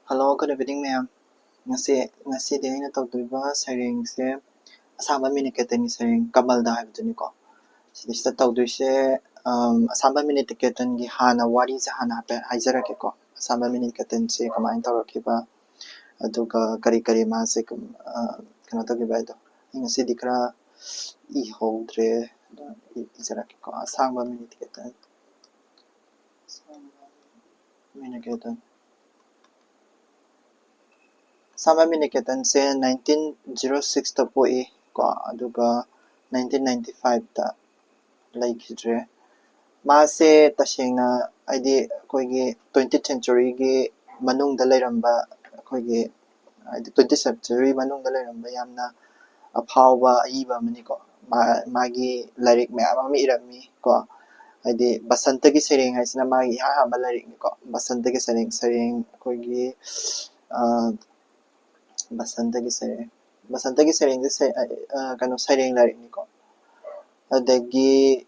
Hello, good evening, ma'am. Ngasi din na tawdriba saringse asamba miniketen saring kamal da haibduni ko. Sidista tawdrise asamba miniketen gi hana wari sa hana pe haizarake ko. Asamba miniketen se kamain tawrakiba aduga kari ma se kano tawgiba ito. Ngasi dikra I holdre izarake ko. Asamba miniketen. Sama miniketen se 1906 ta poe ko aduga 1995 ta laikidre mase tashengna aidi koigi 20th century gi manungda leiramba koigi 20th century manungda leiramba yamna aphawba aiba mani ko magi lyric maya ma irami ko aidi basantagi sereng haisina magi ha ma lyric ni ko basantagi sereng koigi basantagi sereng se kano sereng lyric ni ko adagi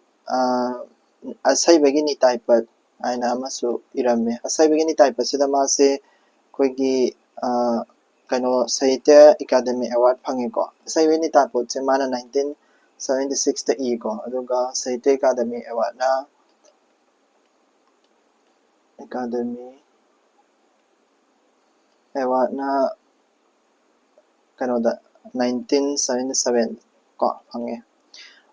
asayibagi ni typet aina amasu irame asayibagi ni typet sida mase koigi kano Sahitya Academy Award phangi ko asayibagi ni typet se mana 1976 ta I ko aduga Sahitya Academy Award na kano da 1977 ko phangi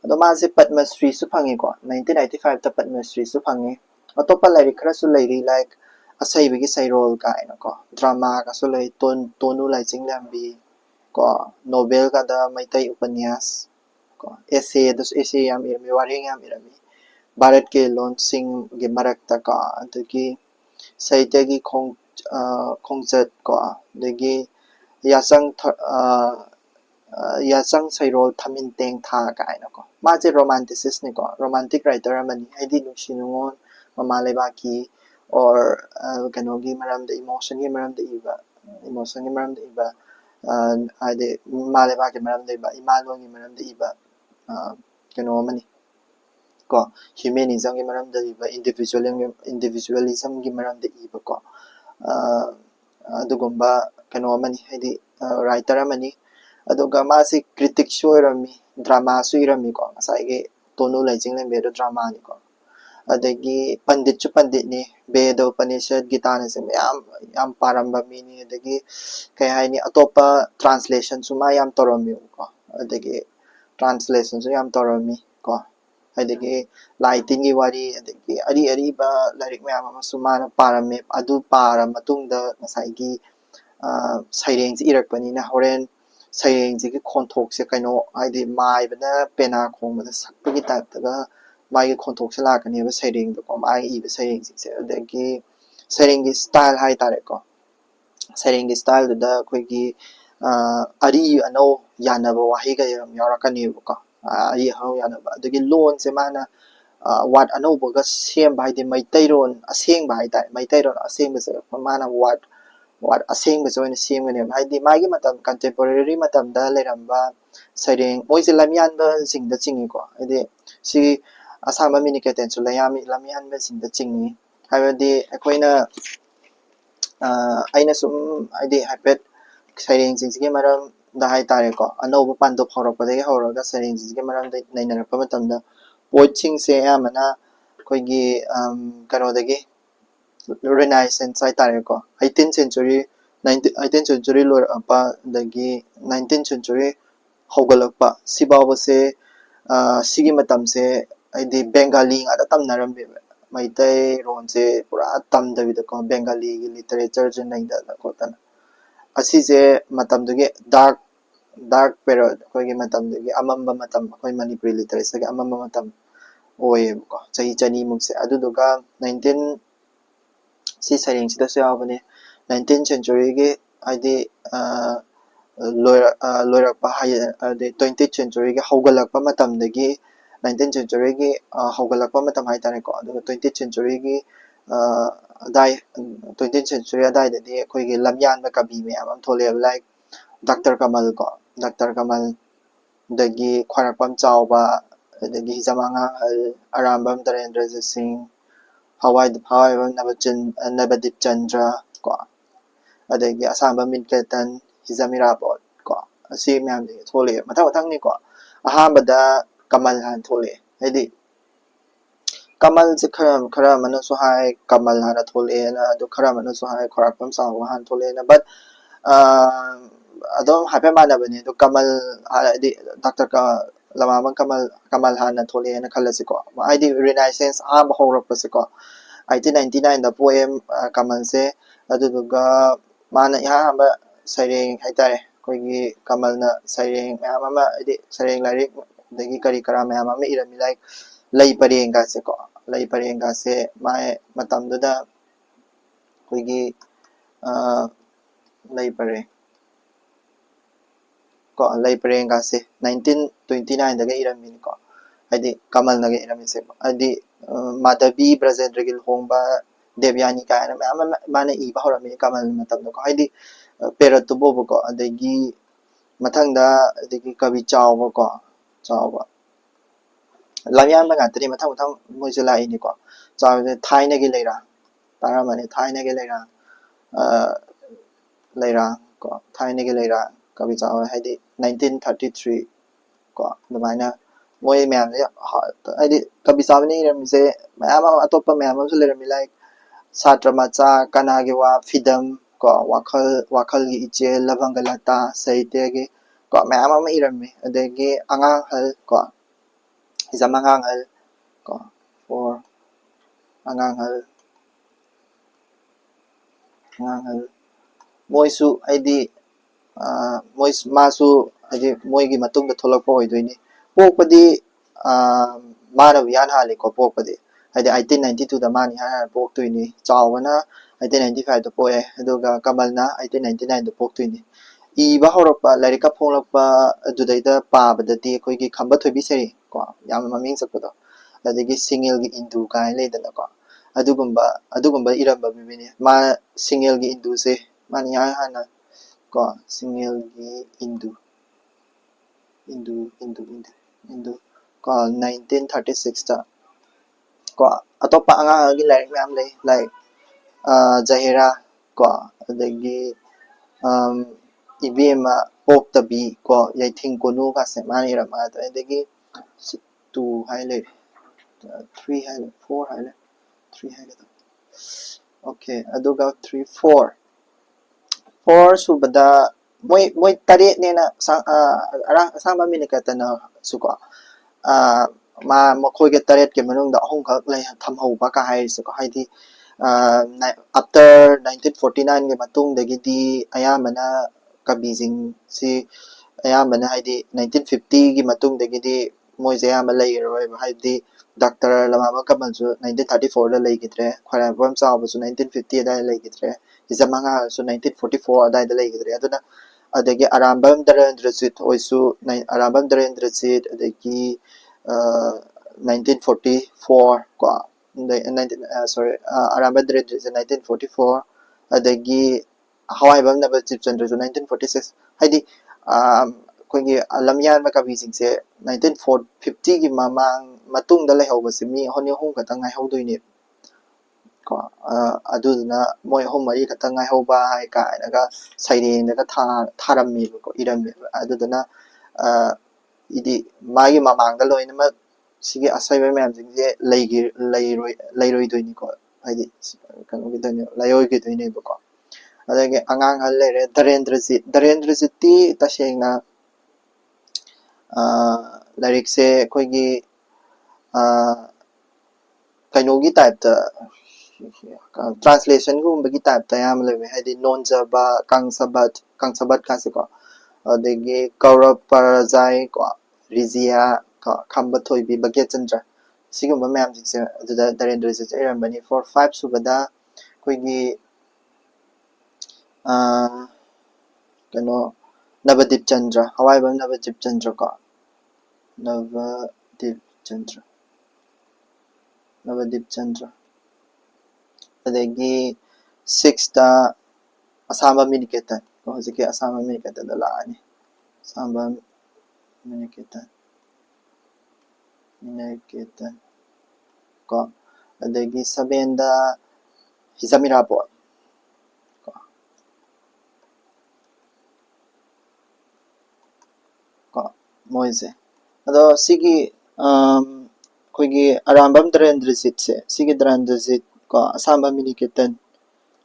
ado mase Padma Shri su phangi ko 1995 ta Padma Shri su phangi atopa lyric khara su lairi like asayibagi sairol kaina ko drama ka su lai tonu laijing lambi ko novel ka da maitai upanyas ko essay yam irami waring yam irami Bharat ke lon sing gi marakta ka adagi Sahitya gi khongjat ko adagi yasang sairol thamin teng tha kaina ko maje romanticist ni ko romantic writer amani haidi nungsinungon mama lebaki or kanogi maramda emotion gi maramda iba haide mama lebaki maramda iba imalon gi maramda iba kano mani ko humanism gi maramda iba individualism gi maramda iba ko adugumba kano mani haidi writer amani aduga masi critic su irami drama su irami ko ngasai tonu laijing lambe do drama ni ko adagi pandit ni Veda Upanishad Gita na se yam paramba mini adagi kay haini atopa translation su ma yam toromi ko adagi translation su yam toromi ko adagi lighting gi wari adagi ari ba lyric mayam ama su mana parame adu para matungda ngasai gi saireng ji irakpani na horen saireng ji gi khonthok se kaino haidi mai bana pena khong bana sakpagi type daga mai gi khonthok se lakani ba saireng da ko mai I ba saireng ji se adagi saireng gi style hai tare ko saireng gi style da koi gi ari ano yanaba wahi ga yarakani ko ari ano yanaba adagi lon se mana wat anauba ga semba haidi maitairon asengba hai tare maitairon asengba se mana wat asengba join semgani haidi magi matam contemporary matam da leramba saireng moise lamyanba jingda jingi ko haidi si asamba miniketen su lamyanba jingda jingi haibadi akoina aina sum haidi haipet saireng jingsigi maram da hai tare ko anauba pando phaurakpadagi hauraga saireng jingsigi maram da nainarappa matamda poet singse ayamana koigi kanodagi Renaissance hai tare ko 18th century loirapa dagi 19th century haugalakpa sibawa se sigi matam se aidi Bengali ngada tamnarambe maitai ron se pura tamdabida ko Bengali gi literature je naida ko tan asise matam dugi dark period koigi matam dugi amamba matam koi Manipuri literature gi amamba matam oye ko chahi chani mukse aduduga 19 si saireng sida su yawbane 19th century gi haidi loirakpa 20th century gi haugalakpa matamdagi 19th century gi haugalakpa matam hai tare ko aduga 20th century gi adai 20th century adai dadi akoigi lamyanba kabi mayam am thole like Dr. Kamal ko Dr. Kamal dagi khwarakpam chawba adagi hijamangang arambam Darendra Singh Hawaii Navadip Chandra ko ꯑꯗꯒꯤ ꯑꯁꯥꯡꯕ ꯃꯤꯟꯀꯦꯇꯟ ꯍꯤꯖꯥꯃꯤꯔꯥꯕꯣꯠ ꯀꯣ ꯑꯁꯤ ꯃꯌꯥꯝꯁꯦ ꯊꯣꯛꯂꯛꯑꯦ ꯃꯊꯪꯅꯤꯀꯣ ꯑꯍꯥꯟꯕꯗ ꯀꯃꯜ ꯍꯥꯟꯅ ꯊꯣꯛꯂꯛꯑꯦ ꯍꯥꯏꯗꯤ ꯀꯃꯜꯁꯦ ꯈꯔ ꯑꯃꯅꯁꯨ ꯍꯥꯏ ꯀꯃꯜ ꯍꯥꯟꯅ ꯊꯣꯛꯂꯛꯑꯦꯅ ꯑꯗꯨ ꯈꯔ ꯑꯃꯅꯁꯨ ꯍꯥꯏ ꯈ꯭ꯋꯥꯏꯔꯥꯛꯄꯝ ꯆꯥꯎꯕ ꯍꯥꯟꯅ ꯊꯣꯛꯂꯛꯑꯦꯅ ꯕꯠ ꯑꯗꯨꯝ ꯍꯥꯏꯐꯦꯠ ꯃꯥꯟꯅꯕꯅꯤ ꯑꯗꯨ ꯀꯃꯜ ꯍꯥꯏꯗꯤ ꯗꯥꯛꯇꯔ ꯂꯃꯥꯕꯝ ꯀꯃꯜ ꯍꯥꯟꯅ ꯊꯣꯛꯂꯛꯑꯦꯅ ꯈꯜꯂꯁꯤꯀꯣ ꯍꯥꯏꯗꯤ ꯔꯤꯅꯥꯏꯁꯦꯟꯁ ꯑꯍꯥꯟꯕ ꯍꯧꯔꯛꯄꯁꯦꯀꯣ 1899ꯗ ꯄꯣꯛꯑꯦ ꯀꯃꯜꯁꯦ ꯑꯗꯨꯗꯨꯒ ꯃꯥꯅ ꯑꯍꯥꯟꯕ ꯁꯩꯔꯦꯡ ꯍꯥꯏꯇꯥꯔꯦ ꯑꯩꯈꯣꯏꯒꯤ ꯀꯃꯜꯅ ꯁꯩꯔꯦꯡ ꯃꯌꯥꯝ ꯑꯃ ꯍꯥꯏꯗꯤ ꯁꯩꯔꯦꯡ ꯂꯥꯏꯔꯤꯛ ꯑꯗꯒꯤ ꯀꯔꯤ ꯀꯔꯥ ꯃꯌꯥꯝ ꯑꯃ ꯏꯔꯝꯃꯤ ꯂꯥꯏꯛ ꯂꯩ ꯄꯔꯦꯡꯒꯁꯦꯀꯣ ꯂꯩ ꯄꯔꯦꯡꯒꯁꯦ ꯃꯥꯏ ꯃꯇꯝꯗꯨꯗ ꯑꯩꯈꯣꯏꯒꯤ lay pareng ko lay parengase 1929daga iramini ko adi kamal naga iramise adi Madhavi Brajendragi luhongba Devyani kaina mana iba horami kamal matamda ko adi perattu bobo ko adagi mathangda adagi kavi chawba ko chawba lamyamba ngatani mathang moise laini ko chawbe thaina gi leira taramani thaina gi leira leira ko thaina gi leira kavi chawba hadi 1933 ko adumana moi ma'am hadi kavi chawbani iramse ma'am atopa ma'am su lerami like satra macha kanagi wa fidam ko wakhal gi iche labangalata saite gi ko ma'am ama irami adagi angang hal ko exam angang hal ko for angang hal moisu id moi masu adi moigi matungda tholakpa hoidoini pokpadi mana yan hali ko pokpadi adi 1892 da mani han poktuini chawbana 1895 da poe aduga kamalna 1899 da poktuini iba horokpa larika phonglakpa adudaida pabadadi koigi khamba thoibi seri ko yam maming sakpado adagi singel gi indu kai leidana ko adugumba iramba bibini ma singel gi indu se mani hana ko singel gi indu ko 1936 ta ko atopa anga gi like ma'am lay like Zahira ko adagi ibema poktabi ko yaithing konu ka se mani rama adagi 2 highlight 3 highlight 4 highlight 3 highlight okay aduga 3 4 subada moi taret nena asangba minikatana suko ma makhoige taret ke manungda ahum khak lai thamhauba ka haisiko haidi after 1949 ge matung dagidi ayamana kabijing si ayamana haidi 1950 gi matung dagidi moise ayama lairoi haidi Dr. Lamama Kamalsu 1934 da laigidre khwarabam chawbasu 1950 da laigidre izamanga su 1944 adai da laigidre aduna adagi Arambam Darendrajit oisu Arambam Darendrajit adagi 1944 ko Arambam Darendrajit 1944 adagi Hawaibam Nabajit Chandraju 1946 haidi koigi lamyan ma kabijing se 1950 gi mamang matungda laihawbasi mi honi hum katang ngai hawdoini ko aduna moi hom mari katang ngai hawba hai ka naga saireng daga tharammi ko irammi aduna idi magi mamangda loina ma sigi asaiba ma'am jingje lairoi doini ko haidi kanu gi doini layoi gi doini ko adagi angang hal lere Darendrajit ti tasengna lyric se koigi kainogi type ta translation gumba gi type ta yam lewe haidi nonjaba kangsabat ka se ko adagi Kaurab Parajai ko Rizia ko khamba thoibi Bagya Chandra sigumba ma'am jingse aduda Darendrajit irambani for 5 subada koigi kano Navadip Chandra Hawaibam Navadip Chandra ko Navadip Chandra adagi 6 ta Asamba Miniketan ko hojiki Asamba Miniketan da laani Asamba Miniketan ko adagi 7 da Hizamirabot ko ꯃꯣꯏꯁꯦ ꯑꯗꯣ ꯁꯤꯒꯤ ꯑꯩꯈꯣꯏꯒꯤ ꯑꯔꯥꯝꯕꯝ ꯙꯔꯦꯟꯗ꯭ꯔꯖꯤꯠꯁꯦ ꯁꯤꯒꯤ ꯙꯔꯦꯟꯗ꯭ꯔꯖꯤꯠ ꯀꯣ ꯑꯁꯥꯝꯕ ꯃꯤꯅꯤꯀꯦꯇꯟ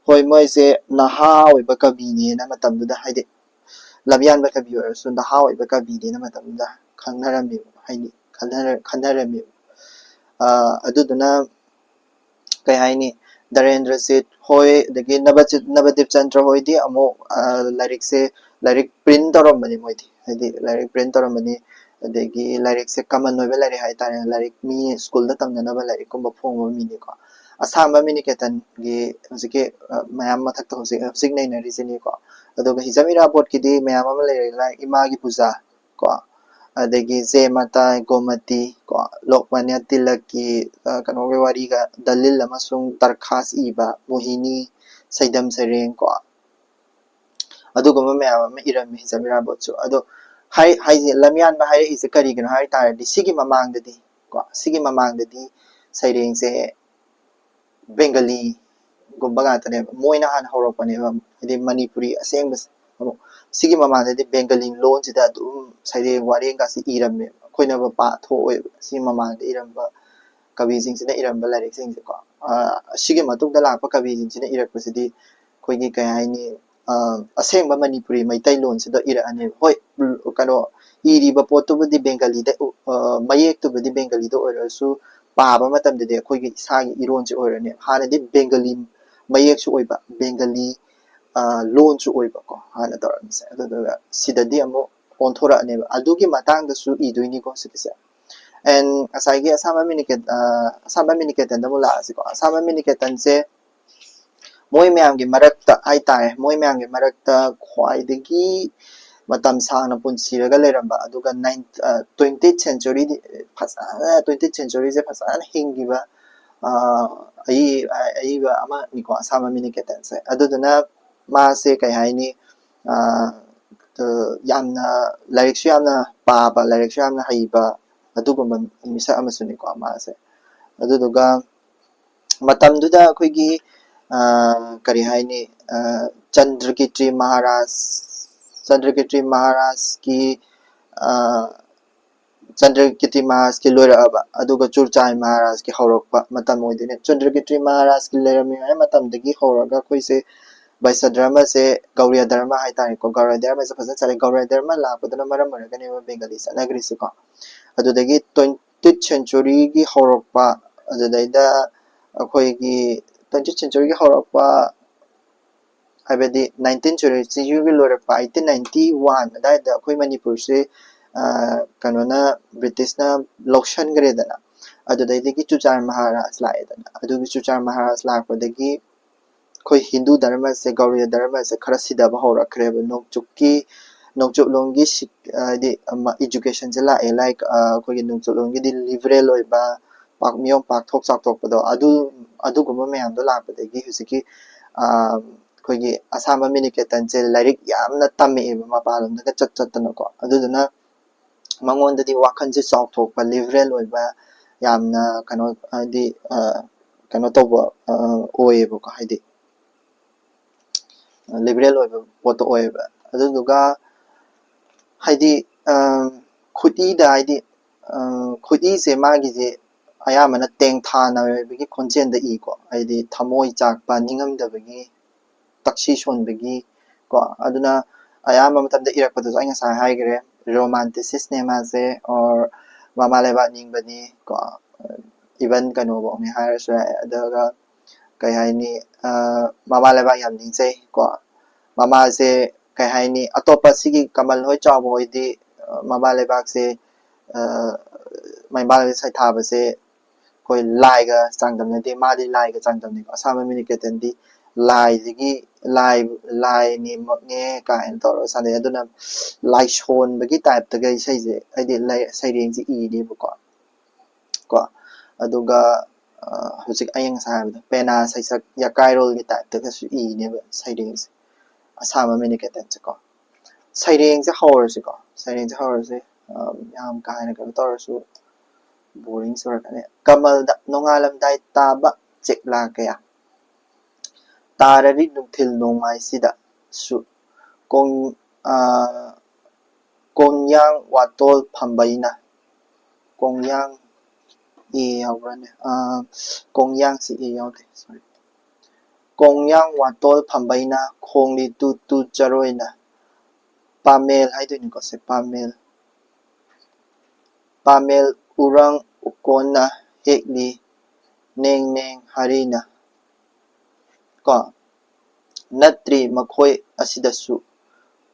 ꯍꯣꯏ ꯃꯣꯏꯁꯦ ꯅꯍꯥ ꯑꯣꯏꯕ ꯀꯕꯤꯅꯦꯅ ꯃꯇꯝꯗꯨꯗ ꯍꯥꯏꯗꯤ ꯂꯝꯌꯥꯟꯕ ꯀꯕꯤ ꯑꯣꯏꯔꯁꯨ ꯅꯍꯥ ꯑꯣꯏꯕ ꯀꯕꯤꯅꯦꯅ ꯃꯇꯝꯗꯨꯗ ꯈꯪꯅꯔꯝꯃꯦꯕ ꯍꯥꯏꯗꯤ ꯈꯟꯅꯔꯝꯃꯦꯕ ꯑꯗꯨꯗꯨꯅ ꯀꯩ ꯍꯥꯏꯅꯤ ꯙꯔꯦꯟꯗ꯭ꯔꯖꯤꯠ ꯍꯣꯏ ꯑꯗꯒꯤ ꯅꯕꯗꯤꯞ ꯆꯟꯗ꯭ꯔ ꯍꯣꯏꯗꯤ ꯑꯃꯨꯛ ꯂꯥꯏꯔꯤꯛ ꯄ꯭ꯔꯤꯟ ꯇꯧꯔꯝꯕꯅꯤ ꯃꯣꯏꯗꯤ ꯍꯥꯏꯗꯤ ꯂꯥꯏꯔꯤꯛ ꯄ꯭ꯔꯤꯟ ꯇꯧꯔꯝꯕꯅꯤ ꯑꯗꯒꯤ ꯂꯥꯏꯔꯤꯛꯁꯦ ꯀꯃꯟ ꯑꯣꯏꯕ ꯂꯥꯏꯔꯤꯛ ꯍꯥꯏꯇꯥꯔꯦ ꯂꯥꯏꯔꯤꯛ ꯃꯤ ꯁ꯭ꯀꯨꯜꯗ ꯇꯝꯅꯅꯕ ꯂꯥꯏꯔꯤꯛꯀꯨꯝꯕ ꯐꯣꯡꯕ ꯃꯤꯅꯤꯀꯣ ꯑꯁꯥꯝꯕ ꯃꯤꯅꯤꯀꯦꯇꯟꯒꯤ ꯍꯧꯖꯤꯛꯀꯤ ꯃꯌꯥꯝ ꯃꯊꯛꯇ ꯍꯧꯖꯤꯛ ꯅꯩꯅꯔꯤꯁꯤꯅꯤꯀꯣ ꯑꯗꯨꯒ ꯍꯤꯖꯝ ꯏꯔꯥꯕꯣꯠꯀꯤꯗꯤ ꯃꯌꯥꯝ ꯑꯃ ꯂꯩꯔꯦ ꯂꯥꯏꯛ ꯏꯃꯥꯒꯤ ꯄꯨꯖꯥ ꯀꯣ ꯑꯗꯒꯤ ꯖꯦ ꯃꯥꯇꯥ ꯒꯣꯃꯇꯤ ꯀꯣ ꯂꯣꯛꯃꯥꯟꯌꯥ ꯇꯤꯂꯛꯀꯤ ꯀꯩꯅꯣꯒꯤ ꯋꯥꯔꯤꯒ ꯗꯂꯤꯜ ꯑꯃꯁꯨꯡ ꯇꯔꯈꯥꯁ ꯏꯕ ꯃꯣꯍꯤꯅꯤ ꯁꯩꯗꯝ ꯁꯩꯔꯦꯡ ꯀꯣ ꯑꯗꯨꯒꯨꯝꯕ ꯃꯌꯥꯝ ꯑꯃ ꯏꯔꯝꯃꯤ ꯍꯤꯖꯝ ꯏꯔꯥꯕꯣꯠꯁꯨ ꯑꯗꯣ ꯍꯥꯏꯁꯦ ꯂꯝꯌꯥꯟꯕ ꯍꯥꯏꯔꯛꯏꯁꯦ ꯀꯔꯤꯒꯤꯅꯣ ꯍꯥꯏ ꯇꯥꯔꯗꯤ ꯁꯤꯒꯤ ꯃꯃꯥꯡꯗꯗꯤ ꯁꯩꯔꯦꯡꯁꯦ ꯕꯦꯡꯒꯂꯤꯒꯨꯝꯕ ꯉꯥꯛꯇꯅꯦꯕ ꯃꯣꯏꯅ ꯍꯥꯟꯅ ꯍꯧꯔꯛꯄꯅꯦꯕ ꯍꯥꯏꯗꯤ ꯃꯅꯤꯄꯨꯔꯤ ꯑꯁꯦꯡꯕꯁꯦ ꯑꯃꯨꯛ ꯁꯤꯒꯤ ꯃꯃꯥꯡꯗꯗꯤ ꯕꯦꯡꯒꯂꯤ ꯂꯣꯟꯁꯤꯗ ꯑꯗꯨꯝ ꯁꯩꯔꯦꯡ ꯋꯥꯔꯦꯡꯒꯁꯤ ꯏꯔꯝꯃꯦꯕ ꯑꯩꯈꯣꯏꯅꯕꯨ ꯄꯥꯊꯣꯛꯑꯣꯏꯕ ꯁꯤꯒꯤ ꯃꯃꯥꯡꯗꯏꯔꯝꯕ ꯀꯕꯤꯁꯤꯡꯁꯤꯅ ꯏꯔꯝꯕ ꯂꯥꯏꯔꯤꯛꯁꯤꯡꯁꯦꯀꯣ ꯑꯁꯤꯒꯤ ꯃꯇꯨꯡꯗ ꯂꯥꯛꯄ ꯀꯕꯤꯁꯤꯡꯁꯤꯅ ꯏꯔꯛꯄꯁꯤꯗꯤ ꯑꯩꯈꯣꯏꯒꯤ ꯀꯩ ꯍꯥꯏꯅꯤ ꯑꯁꯦꯡꯕ ꯃꯅꯤꯄꯨꯔꯤ ꯃꯩꯇꯩꯂꯣꯟꯁꯤꯗ ꯏꯔꯛꯑꯅꯦꯕ ꯍꯣꯏ ꯀꯩꯅꯣ ꯏꯔꯤꯕ ꯄꯣꯠꯇꯨꯕꯨꯗꯤ ꯕꯦꯡꯒꯂꯤꯗ ꯃꯌꯦꯛꯇꯨꯕꯨꯗꯤ ꯕꯦꯡꯒꯂꯤꯗ ꯑꯣꯏꯔꯁꯨ ꯄꯥꯕ ꯃꯇꯝꯗꯗꯤ ꯑꯩꯈꯣꯏꯒꯤ ꯏꯁꯥꯒꯤ ꯏꯔꯣꯟꯁꯦ ꯑꯣꯏꯔꯅꯤ ꯍꯥꯟꯅꯗꯤ ꯕꯦꯡꯒꯂꯤ ꯃꯌꯦꯛꯁꯨ ꯑꯣꯏꯕ ꯕꯦꯡꯒꯂꯤ ꯂꯣꯟꯁꯨ ꯑꯣꯏꯕꯀꯣ ꯍꯥꯟꯅ ꯇꯧꯔꯝꯃꯤꯁꯦ ꯑꯗꯨꯗꯨꯒ ꯁꯤꯗꯗꯤ ꯑꯃꯨꯛ ꯑꯣꯟꯊꯣꯔꯛꯑꯅꯦꯕ ꯑꯗꯨꯒꯤ ꯃꯇꯥꯡꯗꯁꯨ ꯏꯗꯣꯏꯅꯤꯀꯣ ꯁꯤꯒꯤꯁꯦ ꯑꯦꯟ ꯉꯁꯥꯏꯒꯤ ꯑꯁꯥꯝꯕ ꯃꯤꯅꯤꯀꯦꯇꯟꯗ ꯑꯃꯨꯛ ꯂꯥꯛꯑꯁꯤꯀꯣ ꯑꯁꯥꯝꯕ ꯃꯤꯅꯤꯀꯦꯇꯟꯁꯦ ꯃꯣꯏ ꯃꯌꯥꯝꯒꯤ ꯃꯔꯛꯇ ꯍꯥꯏꯇꯥꯔꯦ ꯃꯣꯏ ꯃꯌꯥꯝꯒꯤ ꯃꯔꯛꯇ ꯈ꯭ꯋꯥꯏꯗꯒꯤ ꯃꯇꯝ ꯁꯥꯡꯅ ꯄꯨꯟꯁꯤꯔꯒ ꯂꯩꯔꯝꯕ ꯑꯗꯨꯒ 20th ꯁꯦꯟꯆꯨꯔꯤꯁꯦ ꯐꯖꯅ ꯍꯤꯡꯈꯤꯕ ꯑꯏꯕ ꯑꯃꯅꯤꯀꯣ ꯑꯁꯥꯝꯕ ꯃꯤꯅꯤꯀꯦꯇꯟꯁꯦ ꯑꯗꯨꯗꯨꯅ ꯃꯥꯁꯦ ꯀꯩ ꯍꯥꯏꯅꯤ ꯌꯥꯝꯅ ꯂꯥꯏꯔꯤꯛꯁꯨ ꯌꯥꯝꯅ ꯄꯥꯕ ꯂꯥꯏꯔꯤꯛꯁꯨ ꯌꯥꯝꯅ ꯍꯩꯕ ꯑꯗꯨꯒꯨꯝꯕ ꯃꯤꯁꯛ ꯑꯃꯁꯨꯅꯤꯀꯣ ꯃꯥꯁꯦ ꯑꯗꯨꯗꯨꯒ ꯃꯇꯝꯗꯨꯗ ꯑꯩꯈꯣꯏꯒꯤ ꯀꯔꯤ ꯍꯥꯏꯅꯤ ꯆꯟꯗ꯭ꯔꯀꯤꯇꯤ ꯃꯍꯥꯔꯥꯖꯀꯤ ꯂꯣꯏꯔꯛꯑꯕ ꯑꯗꯨꯒ ꯆꯨꯔꯆꯥꯟ ꯃꯍꯥꯔꯥꯖꯀꯤ ꯍꯧꯔꯛꯄ ꯃꯇꯝ ꯑꯣꯏꯗꯣꯏꯅꯦ ꯆꯟꯗ꯭ꯔꯀꯤꯇꯤ ꯃꯍꯥꯔꯥꯖꯀꯤ ꯂꯩꯔꯝꯃꯤꯉꯩ ꯃꯇꯝꯗꯒꯤ ꯍꯧꯔꯒ ꯑꯩꯈꯣꯏꯁꯦ ꯕꯩꯁ꯭ꯌ ꯙꯔꯃꯁꯦ ꯒꯧꯔꯤꯌꯥ ꯙꯔꯃ ꯍꯥꯏꯇꯥꯔꯦꯀꯣ ꯒꯧꯔꯤꯌꯥ ꯙꯔꯃꯁꯦ ꯐꯖꯅ ꯆꯠꯂꯦ ꯒꯧꯔꯤꯌꯥ ꯙꯔꯃ ꯂꯥꯛꯄꯗꯨꯅ ꯃꯔꯝ ꯑꯣꯏꯔꯒꯅꯦꯕ ꯕꯦꯡꯒꯂꯤ ꯆꯠꯅꯈ꯭ꯔꯤꯁꯤꯀꯣ ꯑꯗꯨꯗꯒꯤ 20th ꯁꯦꯟꯆꯨꯔꯤꯒꯤ ꯍꯧꯔꯛꯄ ꯑꯗꯨꯗꯩꯗ ꯑꯩꯈꯣꯏꯒꯤ 20th ꯁꯦꯟꯆꯨꯔꯤꯒꯤ ꯍꯧꯔꯛꯄ ꯍꯥꯏꯕꯗꯤ 19th ꯁꯦꯟꯆꯨꯔꯤꯒꯤ ꯂꯣꯏꯔꯛꯄ 1891 ꯑꯗꯥꯏꯗ ꯑꯩꯈꯣꯏ ꯃꯅꯤꯄꯨꯔꯁꯦ ꯀꯩꯅꯣꯅ ꯕ꯭ꯔꯤꯇꯤꯁꯅ ꯂꯧꯁꯟꯈ꯭ꯔꯦꯗꯅ ꯑꯗꯨꯗꯩꯗꯒꯤ ꯆꯨꯔꯆꯥꯟ ꯃꯍꯥꯔꯥꯖ ꯂꯥꯛꯑꯦꯗꯅ ꯑꯗꯨꯒꯤ ꯆꯨꯔꯆꯥꯟ ꯃꯍꯥꯔꯥꯖ ꯂꯥꯛꯄꯗꯒꯤ ꯑꯩꯈꯣꯏ ꯍꯤꯟꯗꯨ ꯙꯔꯃꯁꯦ ꯒꯧꯔꯤꯌꯥ ꯙꯔꯃꯁꯦ ꯈꯔ ꯁꯤꯗꯕ ꯍꯧꯔꯛꯈ꯭ꯔꯦꯕ ꯅꯣꯡꯆꯨꯞꯂꯣꯝꯒꯤ ꯍꯥꯏꯗꯤ ꯏꯖꯨꯀꯦꯁꯟꯁꯦ ꯂꯥꯛꯑꯦ ꯂꯥꯏꯛ ꯑꯩꯈꯣꯏꯒꯤ ꯅꯣꯡꯆꯨꯞꯂꯣꯝꯒꯤꯗꯤ ꯂꯤꯕꯔꯦꯜ ꯑꯣꯏꯕ ꯃꯤꯌꯣꯡ ꯄꯥꯛꯊꯣꯛ ꯆꯥꯎꯊꯣꯛꯄꯗꯣ ꯑꯗꯨꯒꯨꯝꯕ ꯃꯌꯥꯝꯗꯣ ꯂꯥꯛꯄꯗꯒꯤ ꯍꯧꯖꯤꯛꯀꯤ ꯑꯩꯈꯣꯏꯒꯤ ꯑꯁꯥꯝꯕ ꯃꯤꯅꯤꯀꯦꯇꯟꯁꯦ ꯂꯥꯏꯔꯤꯛ ꯌꯥꯝꯅ ꯇꯝꯃꯛꯑꯦꯕ ꯃꯄꯥꯟꯂꯣꯝꯗꯒ ꯆꯠꯇꯅꯀꯣ ꯑꯗꯨꯗꯨꯅ ꯃꯉꯣꯟꯗꯗꯤ ꯋꯥꯈꯜꯁꯦ ꯆꯥꯎꯊꯣꯛꯄ ꯂꯤꯕꯔꯦꯜ ꯑꯣꯏꯕ ꯌꯥꯝꯅ ꯀꯩꯅꯣ ꯍꯥꯏꯗꯤ ꯀꯩꯅꯣ ꯇꯧꯕ ꯑꯣꯏꯌꯦꯕꯀꯣ ꯍꯥꯏꯗꯤ ꯂꯤꯕꯔꯦꯜ ꯑꯣꯏꯕ ꯄꯣꯠꯇꯣ ꯑꯣꯏꯌꯦꯕ ꯑꯗꯨꯗꯨꯒ ꯍꯥꯏꯗꯤ ꯈꯨꯠꯏꯗ ꯍꯥꯏꯗꯤ ꯈꯨꯠꯏꯁꯦ ꯃꯥꯒꯤꯁꯦ ꯑꯌꯥꯝꯕꯅ ꯇꯦꯡꯊꯥꯅꯕꯒꯤ ꯈꯣꯟꯖꯦꯜꯗ ꯏꯀꯣ ꯍꯥꯏꯗꯤ ꯊꯃꯣꯏ ꯆꯥꯛꯄ ꯅꯤꯡꯉꯝꯗꯕꯒꯤ ꯇꯛꯁꯤ ꯁꯣꯟꯕꯒꯤ ꯀꯣ ꯑꯗꯨꯅ ꯑꯌꯥꯝꯕ ꯃꯇꯝꯗ ꯏꯔꯛꯄꯗꯁꯨ ꯑꯩ ꯉꯁꯥꯏ ꯍꯥꯏꯈ꯭ꯔꯦ ꯔꯣꯃꯥꯟꯇꯤꯁꯤꯁꯅꯦ ꯃꯥꯁꯦ ꯑꯣꯔ ꯃꯃꯥ ꯂꯩꯕꯥꯛ ꯅꯤꯡꯕꯅꯤ ꯀꯣ ꯏꯚꯟ ꯀꯩꯅꯣꯐꯧꯅꯤ ꯍꯥꯏꯔꯁꯨ ꯌꯥꯏ ꯑꯗꯨꯒ ꯀꯩ ꯍꯥꯏꯅꯤ ꯃꯃꯥ ꯂꯩꯕꯥꯛ ꯌꯥꯝ ꯅꯤꯡꯖꯩ ꯀꯣ ꯃꯃꯥꯁꯦ ꯀꯩ ꯍꯥꯏꯅꯤ ꯑꯇꯣꯞꯄ ꯁꯤꯒꯤ ꯀꯃꯜ ꯍꯣꯏ ꯆꯥꯎꯕ ꯍꯣꯏꯗꯤ ꯃꯃꯥ ꯂꯩꯕꯥꯛꯁꯦ ꯃꯩꯕꯥ ꯁꯩꯊꯥꯕꯁꯦ ꯑꯩꯈꯣꯏ ꯂꯥꯏꯒ ꯆꯥꯡꯗꯝꯅꯗꯦ ꯃꯥꯗꯤ ꯂꯥꯏꯒ ꯆꯥꯡꯗꯝꯅꯩꯀꯣ ꯑꯁꯥꯝꯕ ꯃꯤꯅꯤꯀꯦꯇꯟꯗꯤ ꯂꯥꯏꯅꯦꯃꯛꯅꯦ ꯀꯥꯏꯅ ꯇꯧꯔꯒ ꯁꯥꯟꯅꯩ ꯑꯗꯨꯅ ꯂꯥꯏꯁꯣꯟꯕꯒꯤ ꯇꯥꯏꯞꯇꯒ ꯏꯁꯩꯁꯦ ꯍꯥꯏꯗꯤ ꯁꯩꯔꯦꯡꯁꯦ ꯏꯅꯦꯕꯀꯣ ꯑꯗꯨꯒ ꯍꯧꯖꯤꯛ ꯑꯩ ꯉꯁꯥꯏ ꯍꯥꯏꯕꯗꯣ ꯄꯦꯅꯥ ꯁꯩꯁꯛ ꯌꯀꯥꯏꯔꯣꯜꯒꯤ ꯇꯥꯏꯞꯇꯒꯁꯨ ꯏꯅꯦꯕ ꯁꯩꯔꯦꯡꯁꯦ ꯑꯁꯥꯝꯕ ꯃꯤꯅꯤꯀꯦꯇꯟꯁꯦꯀꯣ ꯁꯩꯔꯦꯡꯁꯦ ꯍꯧꯔꯁꯦ ꯌꯥꯝ ꯀꯥ ꯍꯦꯟꯅ ꯀꯩꯅꯣ ꯇꯧꯔꯁꯨ ꯕꯣꯔꯤꯡ ꯆꯨꯔꯛꯀꯅꯤ ꯀꯃꯜꯗ ꯅꯣꯡꯉꯥꯜꯂꯝꯗꯥꯏ ꯇꯥꯕ ꯆꯦꯛꯂꯥ ꯀꯌꯥ ꯇꯥꯔꯔꯤ ꯅꯨꯡꯊꯤꯜ ꯅꯣꯡꯃꯥꯏꯁꯤꯗ ꯀꯣꯡꯌꯥꯡ ꯋꯥꯇꯣꯜ ꯐꯝꯕꯩꯅ ꯀꯣꯡꯌꯥꯡ ꯌꯥꯎꯕ꯭ꯔꯅꯦ ꯀꯣꯡꯌꯥꯡꯁꯤ ꯌꯥꯎꯗꯦ ꯁꯣꯔꯤ ꯀꯣꯡꯌꯥꯡ ꯋꯥꯇꯣꯜ ꯐꯝꯕꯩꯅ ꯈꯣꯡꯂꯤ ꯇꯨ ꯇꯨ ꯆꯔꯣꯏꯅ ꯄꯥꯃꯦꯜ ꯍꯥꯏꯗꯣꯏꯅꯤꯀꯣ ꯁꯦ ꯄꯥꯃꯦꯜ ꯄꯥꯃꯦꯜ ꯎꯔꯪ ꯎꯀꯣꯟꯅ ꯍꯦꯛꯂꯤ ꯅꯦꯡ ꯅꯦꯡ ꯍꯔꯤꯅ ꯀꯣ ꯅꯠꯇ꯭ꯔꯤ ꯃꯈꯣꯏ ꯑꯁꯤꯗꯁꯨ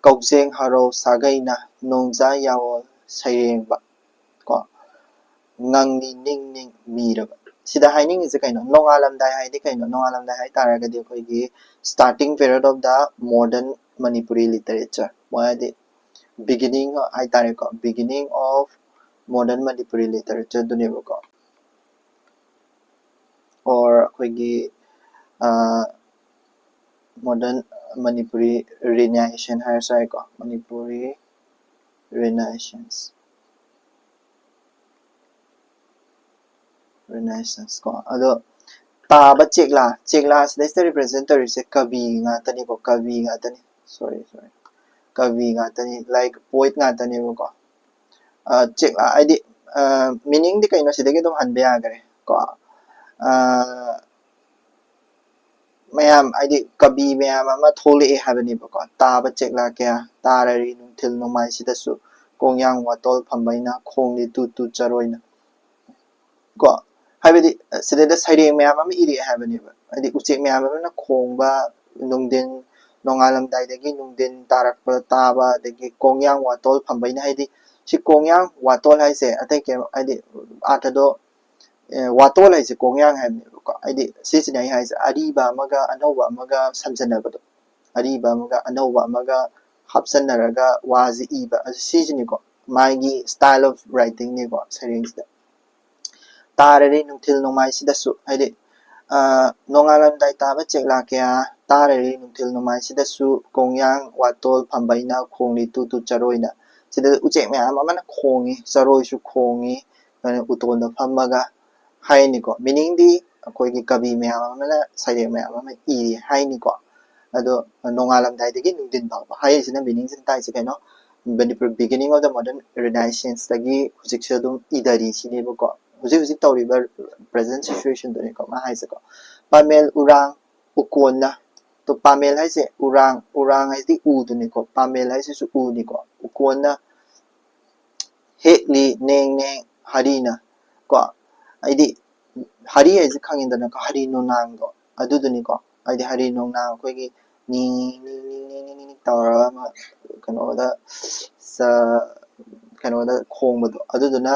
ꯀꯧꯖꯦꯡ ꯍꯔꯧ ꯁꯥꯒꯩꯅ ꯅꯣꯡꯖꯥ ꯌꯥꯋꯣꯜ ꯁꯩꯔꯦꯡꯕ ꯀꯣ ꯉꯪꯂꯤ ꯅꯤꯡ ꯅꯤꯡ ꯃꯤꯔꯕ ꯁꯤꯗ ꯍꯥꯏꯅꯤꯡꯉꯤꯁꯦ ꯀꯩꯅꯣ ꯅꯣꯡꯉꯥꯜꯂꯝꯗꯥꯏ ꯍꯥꯏꯗꯤ ꯀꯩꯅꯣ ꯅꯣꯡꯉꯥꯜꯂꯝꯗꯥꯏ ꯍꯥꯏꯇꯥꯔꯒꯗꯤ ꯑꯩꯈꯣꯏꯒꯤ starting period of the modern Manipuri literature ꯍꯥꯏꯗꯤ ꯕꯤꯒꯤꯅꯤꯡ ꯍꯥꯏꯇꯥꯔꯦꯀꯣ ꯕꯤꯒꯤꯅꯤꯡ ꯑꯣꯐ ꯃꯣꯗꯔꯟ ꯃꯅꯤꯄꯨꯔꯤ ꯂꯤꯇꯔꯦꯆꯔꯗꯨꯅꯦꯕꯀꯣ ꯑꯣꯔ ꯑꯩꯈꯣꯏꯒꯤ ꯃꯣꯗꯔꯟ ꯃꯅꯤꯄꯨꯔꯤ ꯔꯤꯅꯥꯏꯖꯦꯁꯟ ꯍꯥꯏꯔꯁꯨ ꯌꯥꯏꯀꯣ ꯃꯅꯤꯄꯨꯔꯤ ꯔꯤꯅꯥꯏꯁꯟꯁ ꯀꯣ ꯑꯗꯣ ꯇꯥꯕ ꯆꯦꯛꯂꯥ ꯁꯤꯗꯩꯁꯤꯗ ꯔꯤꯄ꯭ꯔꯖꯦꯟ ꯇꯧꯔꯤꯁꯦ ꯀꯕꯤ ꯉꯥꯛꯇꯅꯤꯀꯣ ꯀꯕꯤ ꯉꯥꯛꯇꯅꯤ ꯁꯣꯔꯤ ꯀꯕꯤ ꯉꯥꯛꯇꯅꯤ ꯂꯥꯏꯛ ꯄꯣꯏꯠ ꯉꯥꯛꯇꯅꯦꯕꯀꯣ ꯆꯦꯛꯂꯥ ꯍꯥꯏꯗꯤ ꯃꯤꯅꯤꯡꯗꯤ ꯀꯩꯅꯣ ꯁꯤꯗꯒꯤ ꯑꯗꯨꯝ ꯍꯟꯕ ꯌꯥꯈꯔꯦ ꯀꯣ ꯃꯌꯥꯝ ꯍꯥꯏꯗꯤ ꯀꯕꯤ ꯃꯌꯥꯝ ꯑꯃ ꯊꯣꯛꯂꯛꯑꯦ ꯍꯥꯏꯕꯅꯦꯕꯀꯣ ꯇꯥꯕ ꯆꯦꯛꯂꯥ ꯀꯌꯥ ꯇꯥꯔꯔꯤ ꯅꯨꯡꯊꯤꯜ ꯅꯣꯡꯃꯥꯏꯁꯤꯗꯁꯨ ꯀꯣꯡꯌꯥꯡ ꯋꯥꯇꯣꯜ ꯐꯝꯕꯩꯅ ꯈꯣꯡꯂꯤ ꯇꯨ ꯇꯨ ꯆꯔꯣꯏꯅ ꯀꯣ ꯍꯥꯏꯕꯗꯤ ꯁꯤꯗꯩꯗ ꯁꯩꯔꯦꯡ ꯃꯌꯥꯝ ꯑꯃ ꯏꯔꯛꯑꯦ ꯍꯥꯏꯕꯅꯦꯕ ꯍꯥꯏꯗꯤ ꯎꯆꯦꯛ ꯃꯌꯥꯝ ꯑꯃꯅ ꯈꯣꯡꯕ ꯅꯨꯡꯊꯤꯟ ꯅꯣꯡꯉꯥꯜꯂꯝꯗꯥꯏꯗꯒꯤ ꯅꯨꯡꯊꯤꯟ ꯇꯥꯔꯛꯄ ꯇꯥꯕ ꯑꯗꯒꯤ ꯀꯣꯡꯌꯥꯡ ꯋꯥꯇꯣꯜ ꯐꯝꯕꯩꯅ ꯍꯥꯏꯗꯤ ꯁꯤ ꯀꯣꯡꯌꯥꯡ ꯋꯥꯇꯣꯜ ꯍꯥꯏꯁꯦ ꯑꯇꯩ ꯀꯩꯅꯣ ꯍꯥꯏꯗꯤ ꯑꯥꯔꯊꯗꯣ ꯋꯥꯇꯣꯜ ꯍꯥꯏꯁꯦ ꯀꯣꯡꯌꯥꯡ ꯍꯥꯏꯕꯅꯦꯕꯀꯣ ꯍꯥꯏꯗꯤ ꯁꯤꯁꯤꯅ ꯑꯩ ꯍꯥꯏꯁꯦ ꯑꯔꯤꯕ ꯑꯃꯒ ꯑꯅꯧꯕ ꯑꯃꯒ ꯁꯝꯖꯟꯅꯕꯗꯣ ꯑꯔꯤꯕ ꯑꯃꯒ ꯑꯅꯧꯕ ꯑꯃꯒ ꯍꯥꯞꯆꯟꯅꯔꯒ ꯋꯥꯁꯦ ꯏꯕ ꯁꯤꯁꯤꯅꯤꯀꯣ ꯃꯥꯒꯤ ꯁ꯭ꯇꯥꯏꯜ ꯑꯣꯐ ꯔꯥꯏꯇꯤꯡꯅꯤꯀꯣ ꯁꯩꯔꯦꯡꯁꯤꯗ ꯇꯥꯔꯔꯤ ꯅꯨꯡꯊꯤꯜ ꯅꯣꯡꯃꯥꯏꯁꯤꯗꯁꯨ ꯍꯥꯏꯗꯤ ꯅꯣꯡꯉꯥꯜꯂꯝꯗꯥꯏ ꯇꯥꯕ ꯆꯦꯛꯂꯥ ꯀꯌꯥ ꯇꯥꯔꯔꯤ ꯅꯨꯡꯊꯤꯜ ꯅꯣꯡꯃꯥꯏꯁꯤꯗꯁꯨ ꯀꯣꯡꯌꯥꯡ ꯋꯥꯇꯣꯜ ꯐꯝꯕꯩꯅ ꯈꯣꯡꯂꯤ ꯇꯨ ꯇꯨ ꯆꯔꯣꯏꯅ ꯁꯤꯗ ꯎꯆꯦꯛ ꯃꯌꯥꯝ ꯑꯃꯅ ꯈꯣꯡꯉꯤ ꯆꯔꯣꯏꯁꯨ ꯈꯣꯡꯉꯤ ꯎꯇꯣꯟꯗ ꯐꯝꯃꯒ ꯍꯥꯏꯅꯤꯀꯣ ꯃꯤꯅꯤꯡꯗꯤ ꯑꯩꯈꯣꯏꯒꯤ ꯀꯕꯤ ꯃꯌꯥꯝ ꯑꯃꯅ ꯁꯩꯔꯦꯡ ꯃꯌꯥꯝ ꯑꯃ ꯏꯔꯤ ꯍꯥꯏꯅꯤꯀꯣ ꯑꯗꯣ ꯅꯣꯡꯉꯥꯜꯂꯝꯗꯥꯏꯗꯒꯤ ꯅꯨꯡꯊꯤꯟ ꯐꯥꯎꯕ ꯍꯥꯏꯔꯤꯁꯤꯅ ꯃꯤꯅꯤꯡꯁꯤꯅ ꯇꯥꯛꯏꯁꯦ ꯀꯩꯅꯣ Manipur beginning of the modern ꯔꯤꯅꯥꯏꯁꯦꯟꯁꯇꯒꯤ ꯍꯧꯖꯤꯛꯁꯨ ꯑꯗꯨꯝ ꯏꯙꯔꯤ ꯁꯤꯅꯦꯕꯀꯣ ꯍꯧꯖꯤꯛ ꯇꯧꯔꯤꯕ ꯄ꯭ꯔꯖꯦꯟ ꯁꯤꯆꯨꯋꯦꯁꯟꯗꯨꯅꯤꯀꯣ ꯃꯥ ꯍꯥꯏꯁꯦꯀꯣ ꯄꯥꯃꯦꯜ ꯎꯔꯥꯡ ꯎꯀꯣꯟꯅ ꯇꯣ ꯄꯥꯃꯦꯜ ꯍꯥꯏꯁꯦ ꯎꯔꯥꯡ ꯍꯥꯏꯁꯤꯗꯤ ꯎꯗꯨꯅꯤꯀꯣ ꯄꯥꯃꯦꯜ ꯍꯥꯏꯁꯤꯁꯨ ꯎꯅꯤꯀꯣ ꯎꯀꯣꯟꯅ ꯍꯦꯛꯂꯤ ꯅꯦꯡ ꯅꯦꯡ ꯍꯔꯤꯅ ꯀꯣ ꯍꯥꯏꯗꯤ ꯍꯔꯤ ꯍꯥꯏꯁꯦ ꯈꯪꯉꯤꯗꯅꯀꯣ ꯍꯔꯤ ꯅꯣꯡꯅꯥꯡꯗꯣ ꯑꯗꯨꯗꯨꯅꯤꯀꯣ ꯍꯥꯏꯗꯤ ꯍꯔꯤ ꯅꯣꯡꯅꯥꯡ ꯑꯩꯈꯣꯏꯒꯤ ꯅꯤ ꯇꯧꯔꯒ ꯑꯃ ꯀꯩꯅꯣꯗ ꯈꯣꯡꯕꯗꯣ ꯑꯗꯨꯗꯨꯅ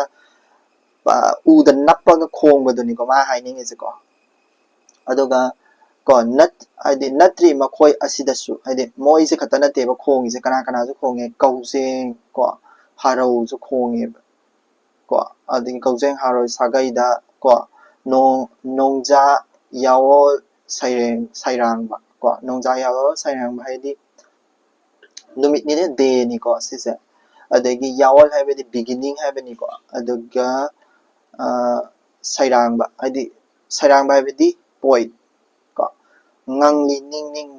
ꯎꯗ ꯅꯞꯄꯒ ꯈꯣꯡꯕꯗꯨꯅꯤꯀꯣ ꯃꯥ ꯍꯥꯏꯅꯤꯡꯉꯤꯁꯦꯀꯣ ꯑꯗꯨꯒ ꯀꯣ ꯍꯥꯏꯗꯤ ꯅꯠꯇ꯭ꯔꯤ ꯃꯈꯣꯏ ꯑꯁꯤꯗꯁꯨ ꯍꯥꯏꯗꯤ ꯃꯣꯏꯁꯦ ꯈꯛꯇ ꯅꯠꯇꯦꯕ ꯈꯣꯡꯉꯤꯁꯦ ꯀꯅꯥꯁꯨ ꯈꯣꯡꯉꯦ ꯀꯧꯖꯦꯡ ꯀꯣ ꯍꯔꯧꯁꯨ ꯈꯣꯡꯉꯦꯕ ꯀꯣ ꯑꯗꯒꯤ ꯀꯧꯖꯦꯡ ꯍꯔꯧ ꯁꯥꯒꯩꯗ ꯀꯣ ꯅꯣꯡꯖꯥ ꯌꯥꯋꯣꯜ ꯁꯩꯔꯥꯡꯕ ꯀꯣ ꯅꯣꯡꯖꯥ ꯌꯥꯋꯣꯜ ꯁꯩꯔꯥꯡꯕ ꯍꯥꯏꯗꯤ ꯅꯨꯃꯤꯠꯅꯤꯅ ꯗꯦꯅꯤꯀꯣ ꯁꯤꯁꯦ ꯑꯗꯒꯤ ꯌꯥꯋꯣꯜ ꯍꯥꯏꯕꯗꯤ ꯕꯤꯒꯤꯅꯤꯡ ꯍꯥꯏꯕꯅꯤꯀꯣ ꯑꯗꯨꯒ ꯁꯩꯔꯥꯡꯕ ꯍꯥꯏꯕꯗꯤ ꯄꯣꯏꯠ ꯀꯣ ꯉꯪꯂꯤ ꯅꯤꯡ ꯅꯤꯡ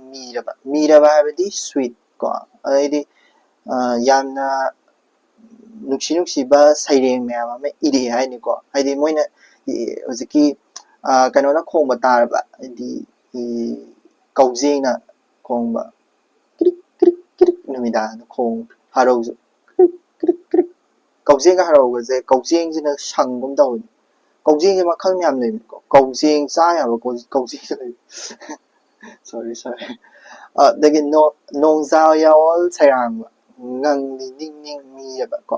ꯃꯤꯔꯕ ꯍꯥꯏꯕꯗꯤ ꯁ꯭ꯋꯤꯠ ꯀꯣ ꯑꯗꯩꯗꯤ ꯌꯥꯝꯅ ꯅꯨꯡꯁꯤꯕ ꯁꯩꯔꯦꯡ ꯃꯌꯥꯝ ꯑꯃ ꯏꯔꯛꯑꯦ ꯍꯥꯏꯅꯤꯀꯣ ꯍꯥꯏꯗꯤ ꯃꯣꯏꯅ ꯍꯧꯖꯤꯛꯀꯤ ꯀꯩꯅꯣꯅ ꯈꯣꯡꯕ ꯇꯥꯔꯕ ꯍꯥꯏꯗꯤ ꯀꯧꯖꯦꯡꯅ ꯈꯣꯡꯕ ꯀ꯭ꯔꯤꯛ ꯀ꯭ꯔꯤꯛ ꯀ꯭ꯔꯤꯛ ꯅꯨꯃꯤꯗꯥꯡꯗ ꯈꯣꯡꯕ ꯍꯔꯧꯁꯨ ꯀ꯭ꯔꯤꯛ ꯀ꯭ꯔꯤꯛ ꯀ꯭ꯔꯤꯛ ꯀꯧꯖꯦꯡꯒ ꯍꯔꯧꯒꯁꯦ ꯀꯧꯖꯦꯡꯁꯤꯅ ꯁꯪꯒꯨꯝ ꯇꯧꯕꯅꯤ ꯀꯧꯖꯦꯡꯁꯦ ꯃꯈꯜ ꯃꯌꯥꯝ ꯂꯩꯕꯅꯤꯀꯣ ꯀꯧꯖꯦꯡ ꯆꯥ ꯌꯥꯕ ꯀꯧꯖꯦꯡꯁꯨ ꯂꯩ ꯁꯣꯔꯤ ꯑꯗꯒꯤ ꯅꯣꯡꯖꯥ ꯌꯥꯋꯣꯜ ꯁꯩꯔꯥꯡꯕ ꯉꯪꯂꯤ ꯅꯤꯡ ꯅꯤꯡ ꯃꯤꯔꯕ ꯀꯣ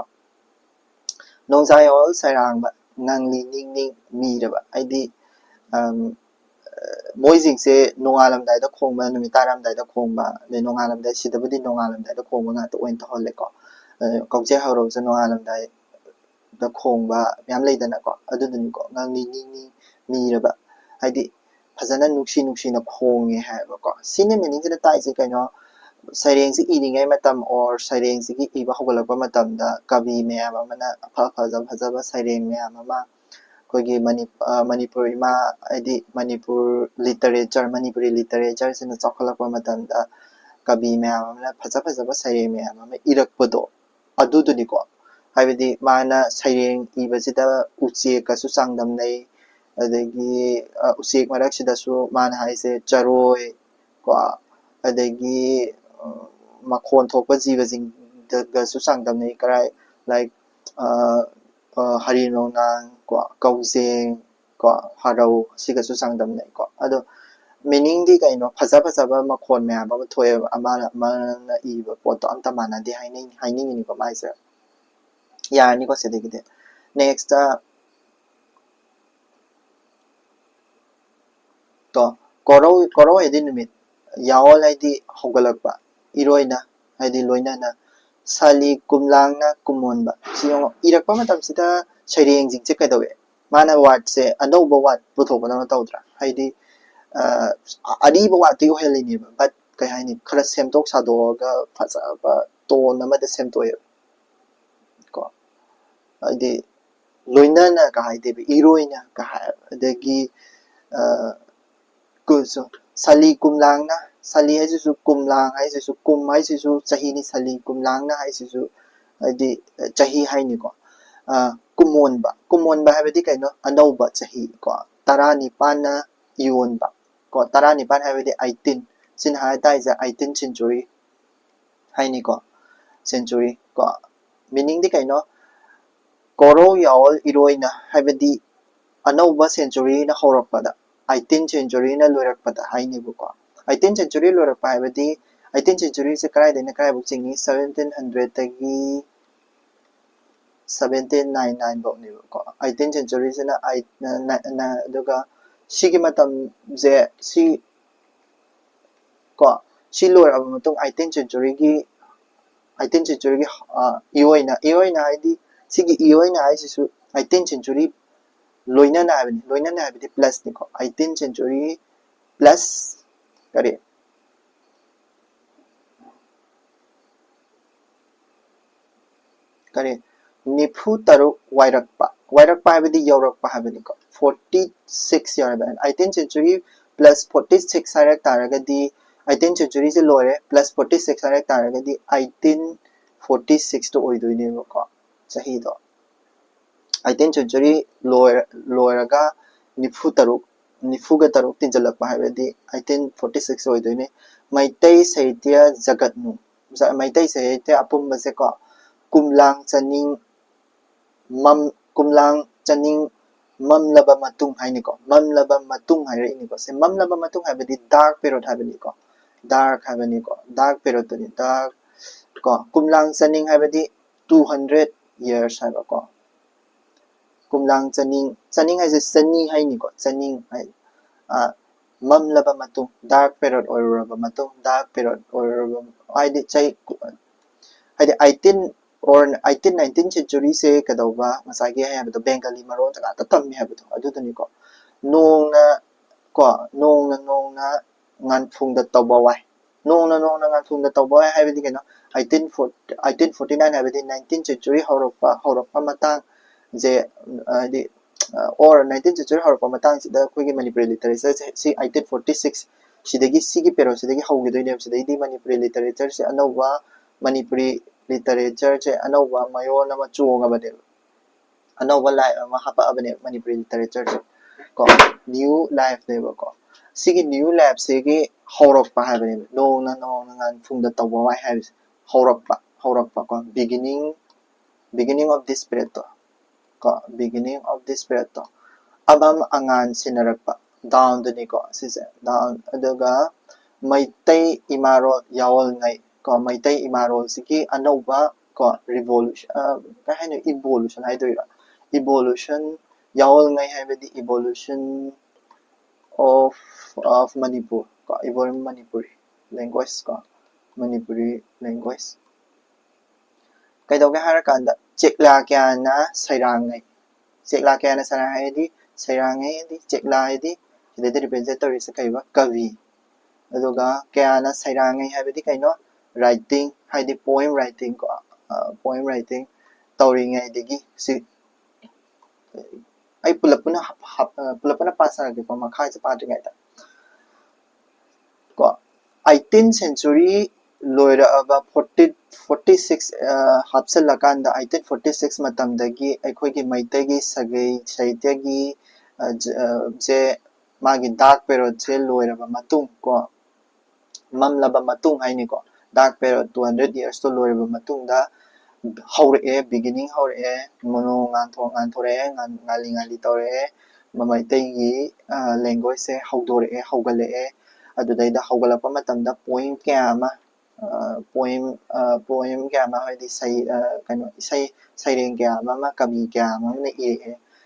ꯅꯣꯡꯖꯥ ꯌꯥꯋꯣꯜ ꯁꯩꯔꯥꯡꯕ ꯉꯪꯂꯤ ꯅꯤꯡ ꯅꯤꯡ ꯃꯤꯔꯕ ꯍꯥꯏꯗꯤ ꯃꯣꯏꯁꯤꯡꯁꯦ ꯅꯣꯡꯉꯥꯜꯂꯝꯗꯥꯏꯗ ꯈꯣꯡꯕ ꯅꯨꯃꯤꯠ ꯇꯥꯔꯝꯗꯥꯏꯗ ꯈꯣꯡꯕ ꯑꯗꯩ ꯅꯣꯡꯉꯥꯜꯂꯝꯗꯥꯏ ꯁꯤꯗꯕꯨꯗꯤ ꯅꯣꯡꯉꯥꯜꯂꯝꯗꯥꯏꯗ ꯈꯣꯡꯕ ꯉꯥꯛꯇ ꯑꯣꯏꯅ ꯇꯧꯍꯜꯂꯦꯀꯣ ꯀꯧꯖꯦꯡ ꯍꯔꯧꯁꯦ ꯅꯣꯡꯉꯥꯜꯂꯝꯗꯥꯏꯗ ꯈꯣꯡꯕ ꯃꯌꯥꯝ ꯂꯩꯗꯅꯀꯣ ꯑꯗꯨꯗꯨꯅꯤꯀꯣ ꯉꯪꯂꯤ ꯅꯤꯡ ꯅꯤꯡ ꯃꯤꯔꯕ ꯍꯥꯏꯗꯤ ꯐꯖꯅ ꯅꯨꯡꯁꯤꯅ ꯈꯣꯡꯉꯦ ꯍꯥꯏꯕꯀꯣ ꯁꯤꯅ ꯃꯤꯅꯤꯡꯁꯤꯗ ꯇꯥꯛꯏꯁꯦ ꯀꯩꯅꯣ ꯁꯩꯔꯦꯡꯁꯤ ꯏꯔꯤꯉꯩ ꯃꯇꯝ ꯑꯣꯔ ꯁꯩꯔꯦꯡꯁꯤꯒꯤ ꯏꯕ ꯍꯧꯒꯠꯂꯛꯄ ꯃꯇꯝꯗ ꯀꯕꯤ ꯃꯌꯥꯝ ꯑꯃꯅ ꯐꯖꯕ ꯁꯩꯔꯦꯡ ꯃꯌꯥꯝ ꯑꯃ ꯑꯩꯈꯣꯏꯒꯤ ꯃꯅꯤꯄꯨꯔ ꯏꯃꯥ ꯍꯥꯏꯗꯤ ꯃꯅꯤꯄꯨꯔꯤ ꯂꯤꯇꯔꯦꯆꯔꯁꯤꯅ ꯆꯥꯎꯈꯠꯂꯛꯄ ꯃꯇꯝꯗ ꯀꯕꯤ ꯃꯌꯥꯝ ꯑꯃꯅ ꯐꯖꯕ ꯁꯩꯔꯦꯡ ꯃꯌꯥꯝ ꯑꯃ ꯏꯔꯛꯄꯗꯣ ꯑꯗꯨꯗꯨꯅꯤꯀꯣ ꯍꯥꯏꯕꯗꯤ ꯃꯥꯅ ꯁꯩꯔꯦꯡ ꯏꯕꯁꯤꯗ ꯎꯆꯦꯛꯀꯁꯨ ꯆꯥꯡꯗꯝꯅꯩ ꯑꯗꯒꯤ ꯎꯆꯦꯛ ꯃꯔꯛꯁꯤꯗꯁꯨ ꯃꯥꯅ ꯍꯥꯏꯁꯦ ꯆꯔꯣꯏ ꯀꯣ ꯑꯗꯒꯤ ꯃꯈꯣꯟ ꯊꯣꯛꯄ ꯖꯤꯕꯁꯤꯡꯗꯒꯁꯨ ꯆꯥꯡꯗꯝꯅꯩ ꯀꯔꯥꯏ ꯂꯥꯏꯛ ꯍꯔꯤꯅꯣꯡꯅꯥꯡ ꯀꯣ ꯀꯧꯖꯦꯡ ꯀꯣ ꯍꯔꯧ ꯁꯤꯒꯁꯨ ꯆꯥꯡꯗꯝꯅꯩ ꯀꯣ ꯑꯗꯣ ꯃꯤꯅꯤꯡꯗꯤ ꯀꯩꯅꯣ ꯐꯖꯕ ꯃꯈꯣꯟ ꯃꯌꯥꯝ ꯑꯃ ꯊꯣꯛꯑꯦꯕ ꯑꯃꯅ ꯏꯕ ꯄꯣꯠꯇꯣ ꯑꯝꯇ ꯃꯥꯟꯅꯗꯦ ꯍꯥꯏꯅꯤꯡꯉꯤꯅꯤꯀꯣ ꯃꯥꯏꯁꯦ ꯌꯥꯔꯅꯤꯀꯣ ꯁꯤꯗꯒꯤꯗꯤ ꯅꯦꯛꯁꯇ ꯇꯣ ꯀꯣꯔꯧ ꯍꯥꯏꯗꯤ ꯅꯨꯃꯤꯠ ꯌꯥꯑꯣꯜ ꯍꯥꯏꯗꯤ ꯍꯧꯒꯠꯂꯛꯄ ꯏꯔꯣꯏꯅ ꯍꯥꯏꯗꯤ ꯂꯣꯏꯅꯅ ꯁꯥꯂꯤ ꯀꯨꯝꯂꯥꯡꯅ ꯀꯨꯝꯑꯣꯟꯕ ꯁꯤ ꯏꯔꯛꯄ ꯃꯇꯝꯁꯤꯗ ꯁꯩꯔꯦꯡꯁꯤꯡꯁꯦ ꯀꯩꯗꯧꯋꯦ ꯃꯥꯅ ꯋꯥꯔꯗꯁꯦ ꯑꯅꯧꯕ ꯋꯥꯔꯗ ꯄꯨꯊꯣꯛꯄꯗꯧꯅ ꯇꯧꯗ꯭ꯔꯥ ꯍꯥꯏꯗꯤ ꯑꯔꯤꯕ ꯋꯥꯔꯗꯇꯤ ꯑꯣꯏꯍꯜꯂꯤꯅꯦꯕ ꯕꯠ ꯀꯩ ꯍꯥꯏꯅꯤ ꯈꯔ ꯁꯦꯝꯗꯣꯛ ꯁꯥꯗꯣꯛꯑꯒ ꯐꯖꯕ ꯇꯣꯟ ꯑꯃꯗ ꯁꯦꯝꯗꯣꯛꯑꯦꯕ ꯀꯣ ꯍꯥꯏꯗꯤ ꯂꯣꯏꯅꯅꯒ ꯍꯥꯏꯗꯦꯕ ꯏꯔꯣꯏꯅꯒ ꯍꯥꯏꯕ ꯑꯗꯒꯤ ꯁꯥꯂꯤ ꯀꯨꯝꯂꯥꯡꯅ ꯁꯥꯂꯤ ꯍꯥꯏꯁꯤꯁꯨ ꯀꯨꯝꯂꯥꯡ ꯍꯥꯏꯁꯤꯁꯨ ꯀꯨꯝ ꯍꯥꯏꯁꯤꯁꯨ ꯆꯍꯤꯅꯤ ꯁꯥꯂꯤ ꯀꯨꯝꯂꯥꯡꯅ ꯍꯥꯏꯁꯤꯁꯨ ꯍꯥꯏꯗꯤ ꯆꯍꯤ ꯍꯥꯏꯅꯤꯀꯣ ꯀꯨꯝꯑꯣꯟꯕ ꯍꯥꯏꯕꯗꯤ ꯀꯩꯅꯣ ꯑꯅꯧꯕ ꯆꯍꯤ ꯀꯣ 19ꯅ ꯏꯌꯣꯟꯕ ꯀꯣ 19 ꯍꯥꯏꯕꯗꯤ 18 ꯁꯤꯅ ꯍꯥꯏ ꯇꯥꯏꯁꯦ 18th century ꯍꯥꯏꯅꯤꯀꯣ century ꯀꯣ ꯃꯤꯅꯤꯡꯗꯤ ꯀꯩꯅꯣ ꯀꯣꯔꯧ ꯌꯥꯑꯣꯜ ꯏꯔꯣꯏꯅ ꯍꯥꯏꯕꯗꯤ ꯑꯅꯧꯕ ꯁꯦꯟꯆꯨꯔꯤꯅ ꯍꯧꯔꯛꯄꯗ 18th centuryꯅ ꯂꯣꯏꯔꯛꯄꯗ ꯍꯥꯏꯅꯦꯕꯀꯣ 18th century ꯂꯣꯏꯔꯛꯄ ꯍꯥꯏꯕꯗꯤ 18th centuryꯁꯦ ꯀꯗꯥꯏꯗꯩꯅ ꯀꯗꯥꯏꯐꯥꯎ ꯆꯤꯡꯉꯤ 1700 1799 ꯐꯥꯎꯅꯦꯕꯀꯣ 18th centuryꯁꯤꯅ ꯑꯗꯨꯒ ꯁꯤꯒꯤ ꯃꯇꯝꯁꯦ ꯀꯣ ꯁꯤ ꯂꯣꯏꯔꯛꯑꯕ ꯃꯇꯨꯡ 18th centuryꯒꯤ ꯏꯑꯣꯏꯅ ꯍꯥꯏꯗꯤ ꯁꯤꯒꯤ ꯏꯑꯣꯏꯅ ꯍꯥꯏꯁꯤꯁꯨ 18th century ꯂꯣꯏꯅꯅ ꯍꯥꯏꯕꯗꯤ ꯄ꯭ꯂꯁꯅꯤꯀꯣ 18th century प्लस करें निफु तरुक वायरक्पा है यौरक्पा है 46 यार 18th century प्लस 46 है तारगदी 18th century से लोरे प्लस 46 है तारगदी 1846 तो ओइदोइनेबको सही दो 18th century लोरगा निफुगा तरुक तिंजलक्पा है 1846 ओइदोइने मैतै साहित्य जगतनु मैतै साहित्य अपुंबसे को कुमलांग चनिंग ममलबा मतुंग हाइनिको ममलबा मतुंग हाइरेनिको से ममलबा मतुंग हाइबदी डार्क पीरियड हाइबनिको डार्क पीरियड तो डार्क को कुमलांग चनिंग हाइबदी 200 years हाइबको कुमलांग चनिंग हाइसे चनी हाइनिको चनिंग हाइ ममलबा मतुंग डार्क पीरियड ओइरबा मतुंग डार्क पीरियड ओइरबा हाइदि चै हाइदि 19th century से कदौबा मसागे है हाइबदो बेंगाली मरोन जगा तम्मी हाइबदो अदुदनिको नोंगना nganfungda tawba wai nongna nganfungda tawba wai हाइबदि केनो 1849 हाइबदि 19th century हौरक्पा matang J हाइदि or 19th century हौरक्पा matang सिदा खोइगे मणिपुरी लिटरेचर से 1846 सिदगी सिगी पेरो सिदगी हौगिदोइने सिदगी मणिपुरी लिटरेचर से अनौबा मणिपुरी literature से अनौबा मयोन अमा चोंगबने अनौबा लाइफ अमा हापअबने मणिपुरी literature से को new life नेबको सिगी new life सेगी हौरक्पा हाबने नोंगना nganfungda tawba wai हाइबस हौरक्पा को beginning of this period को beginning of this period तो अब हम अंगान सिनरक्पा down दनिको सिसे down अदुगा Meitei इमारो Yawal ngai को मैतै इमारोल सिकी अनौबा को रिवोल्यूशन कहने इवोल्यूशन हाइदोइरा इवोल्यूशन यावल ngai हाइबदि इवोल्यूशन of Manipur को इवोल्यूशन मणिपुरी लैंग्वेज को मणिपुरी लैंग्वेज कइदोगे हारा कांदा चेकला क्याना सैरांगै चेकला क्याना सैरांगैदि चेकला हाइदि सिदि रिप्रेजेंट तौरिसे कइबा कवि अदुगा क्याना सैरांगै हाइबदि कइनो writing हाइदि poem writing को poem writing तौरिंगै दिगी सि आई पुलपना पासा के मखा से पाद्रिङै को 18th century loiraba 46 hapsalakanda 1846 matamdagi aikoigi maitagi sagai saitegi je magi dark period je loiraba matung ko mamlaba matung haini ko dark period 200 years to loiraba matung da haure beginning haure mono ngan thore ngali ngali tore mamaitegi language se haudore haugale adudaida haugalapa matamda poem kya ama poem kya ama haidi sai kano saireng kya ama kabi kya ama ne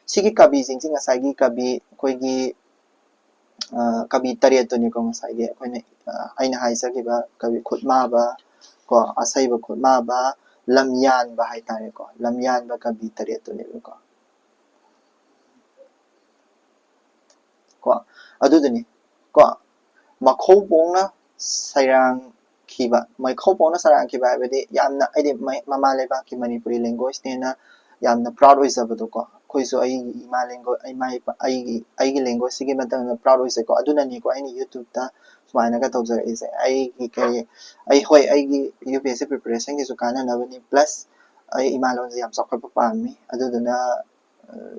sigi kabi sing asagi kabi koigi kabi tariat to ni ko masai koine aina haisa ki ba kabi khutma ba ko asai ba khutma ba lamyan ba hai tare ko lamyan ba kabi tariat to ni ko adudani ko makhou pongna sairang khiba makhou pongna sarang khiba habedi yamna aidi mama leba ki manipuri language nena yamna proud oisabado ko khoisu ai ima language ai language sigi matang proud oise ko aduna ni ko ai youtube ta sumaina ka tawjar ise ai ki kai ai hoi ai gi UPSC preparation ki sukana nabani plus ai ima lon yam sakpa pami aduduna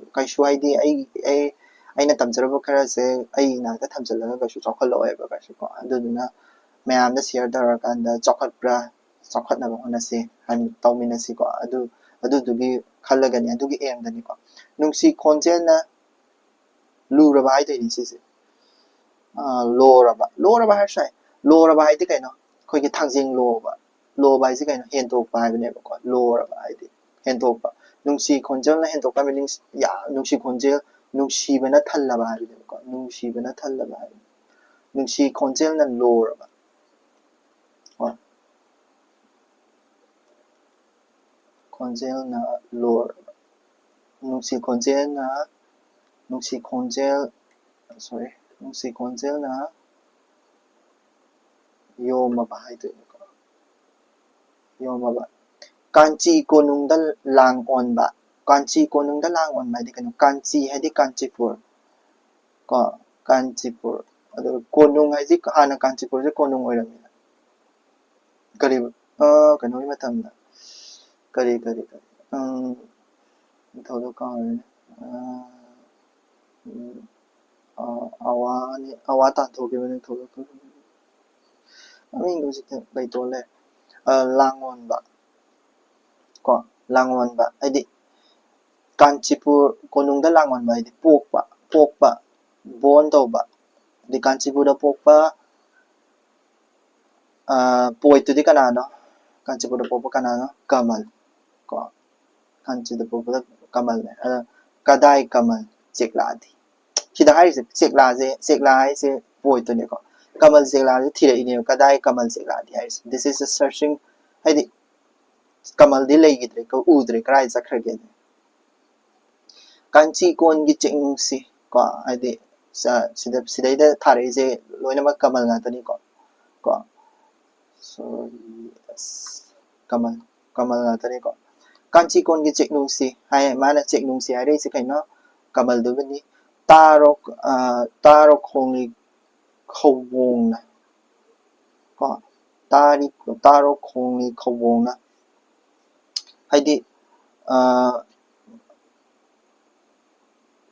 kai shuai di ai aina tamjaraba khara se ai na ta thamjalaga ka shu chokhaloi ba ka shu ko aduduna mayam na share dara kanda chokhatbra chokhatna ba honase han tawmina si ko adudugi khallagani adugi aimdani ko nungsi khonjel na luraba ai dai si se loraba har sai loraba ai di kaino khoi ki thangjing loba ai si kaino hentok pa bane ba ko loraba ai di hentok pa nungsi khonjel na hentok pa meaning ya nungsi khonjel nungshibana thallaba hai ko nungshibana thallaba hai nungsi khonjel na loraba khonjel na loraba nungsi khonjel sorry nungsi khonjel na yoma ba hai de ko yoma ba kanchi konungda lang on ba kanchi konungda lang on ba di kanu kanchi hai di kanchipur ko kanchipur adu konung hai di hana kanchipur je konung oirami kari kanu ni matamda kari thaudo ka awa ta thoge bane thaudo ka ami ngoji kai tole langon ba ko langon ba adi kanchipur konungda langon ba adi pokpa bon to ba di kanchipur da pokpa poi tu di kanano kanchipur da pokpa kanano kamal ko kanchi da pokpa kamal ne kadai kamal chekladi sida hai se chekla hai se poi tu ne ko kamal chekla thira ini kadai kamal chekladi hai this is a searching hai kamal di lei gidre ko udre krai sakrage kanchi kon gi ching si ko adi sida thare je loina ma kamal nga tani ko so yes kamal nga tani ko kanchi kon gi ching si hai mana ching si hai re se kaino kamal do bani taro khongi khowong na ko taro khongi khowong na hai di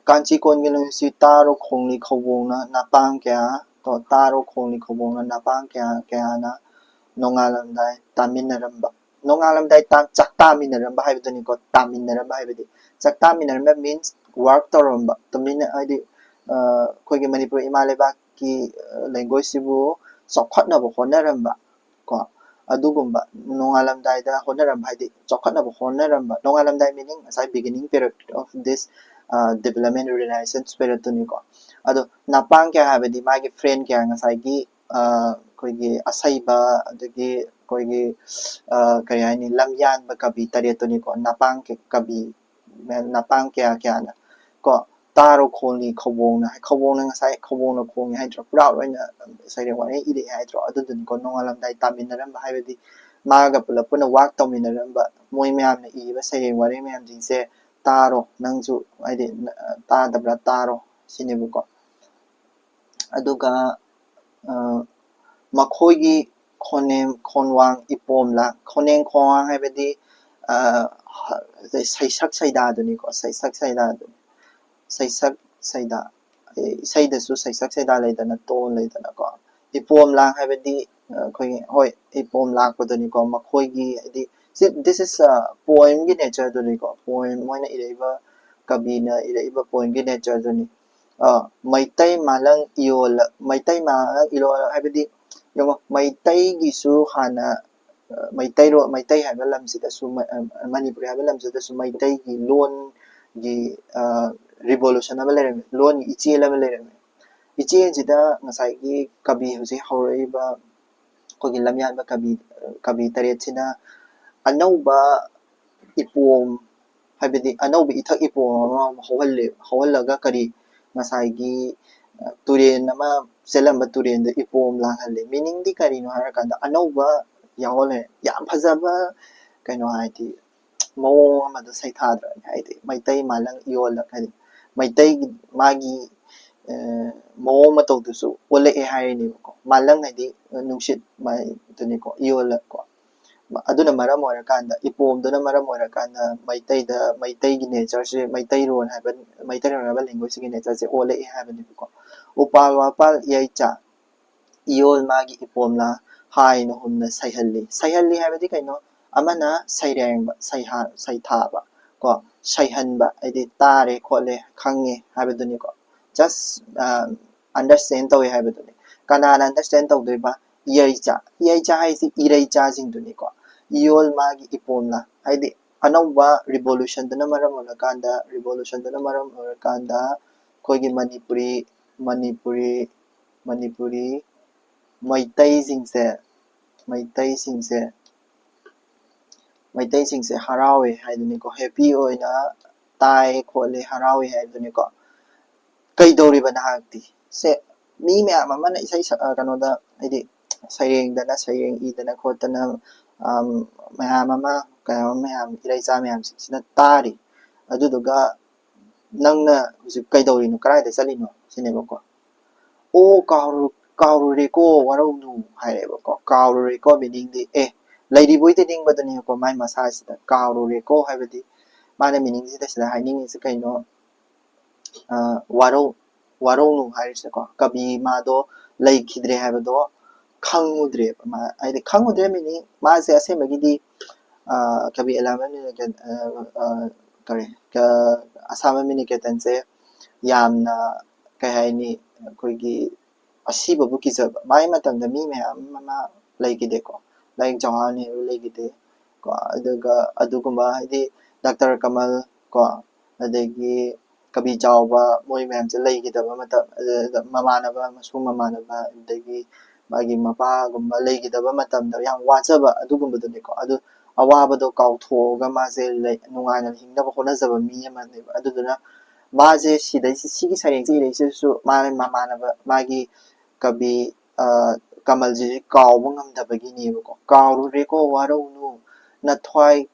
kanchi kon gi si taro khongni khowong na napang kya to taro khongni khowong na napang kya na nongalamdai taminaramba nongalamdai chaktaminaramba haibadani ko taminaramba haibadi chaktaminaramba means work toramba tamina haidi khoigi manipur imaleba ki language sibu chokhatnaba honaramba ko adugumba nongalamdai da honaramba haidi chokhatnaba honaramba nongalamdai meaning asai beginning period of this development renaissance period to ni ko ado napang kya habedi magi friend kya ngasai gi koigi asaiba adagi koigi kari ani lamyan ba kabi tariat to ni ko napang ke kabi napang kya na ko taro khoni khowong na ngasai khowong na khongi hai dro proud oina sai re wani ide hai dro adu dun ko nongalam dai taminaram ba haibedi maga pulapuna work taminaram ba moi myam na i ba sai re wani myam jingse taro nangju aidi ta dabra taro sinibu ko aduga makhoigi khonwang ipomla khonwang haibadi saisak saida duni ko saisak saida saisak saida saida su saisak saida leidana ton leidana ko ipom lang haibadi khoi hoi ipom lak poduni ko makhoi gi hadi this is a poem gi nature duni ko poem moina iraiba kabina iraiba poem gi nature duni maitai malang iol maitai malang iol haibadi yongo maitai gi su hana maitai haiba lamsida su manipuri haiba lamsida su maitai gi lon gi revolution ama lerame lon gi ichel ama lerame ichel jida ngasai gi kabi husi hauraiba kogi lamyan ba kabi taret sina anauba ipom haibadi anauba ithak ipom ama hawalaga kari ngasai gi turen ama selamba turen da ipom langhalle meaning di kari no harakanda anauba yawole yam phajaba kaino haiti mawong amada saithadra haiti maitai malang iol haiti maitai magi mawong matau dusu ole e haini ko malang haiti nungshit mai tuni ko iol ko aduna maram orakanda ipom duna maram orakanda maitai gi nature se maitai ron haba language gi nature se ole e habani ko upal wapal yaicha iol magi ipom la hai no humna saihalli habadi kaino amana sairengba saithaba ko saihanba adi tare khole khange habaduni ko just understand tawi habaduni kanana understand tawdeba yaicha haisi iraicha jingduni ko iol magi ipomla haidi anauba revolution dana maram orakanda koigi manipuri maitai singse harawe haiduni ko happy oina tai khole harawe haiduni ko kaidori banahakti se mi me amana isai kanoda haidi saireng idana khotana mayam ama kayo mayam iraicha mayam sina tari aduduga nangna hujik kaidori no karai da chalino sineba ko o kauru reko warau nu haireba ko kauru reko meaning di lairi boite ding badani ko mai masa sida kauru reko haibadi mana meaning sida sida haining is kaino warau nu hairisa ko kabi mado lai khidre haibado khangudre ma aide khangudre meaning ma se asembagi di kabi alaman kare ka asama mini ketan se yamna kai haini koigi asiba bu kizaba mai matamda mi mayam ama laigide ko like Jawaharlal Nehru laigide ko adugumba haidi Dr. Kamal ko adagi kabi jawba moi mayam se laigidaba matam mamanaba adagi magi mapa gumba laigidaba matamda yang wajaba adugumba ko adu awabado kauthoga mase nungaina hingnaba honajaba mi amaneba aduduna maje sigi sareng ji reise su mamanaba magi kabi kamalji kawu ngamdabagi ni ko kawu reko warau nu na thwai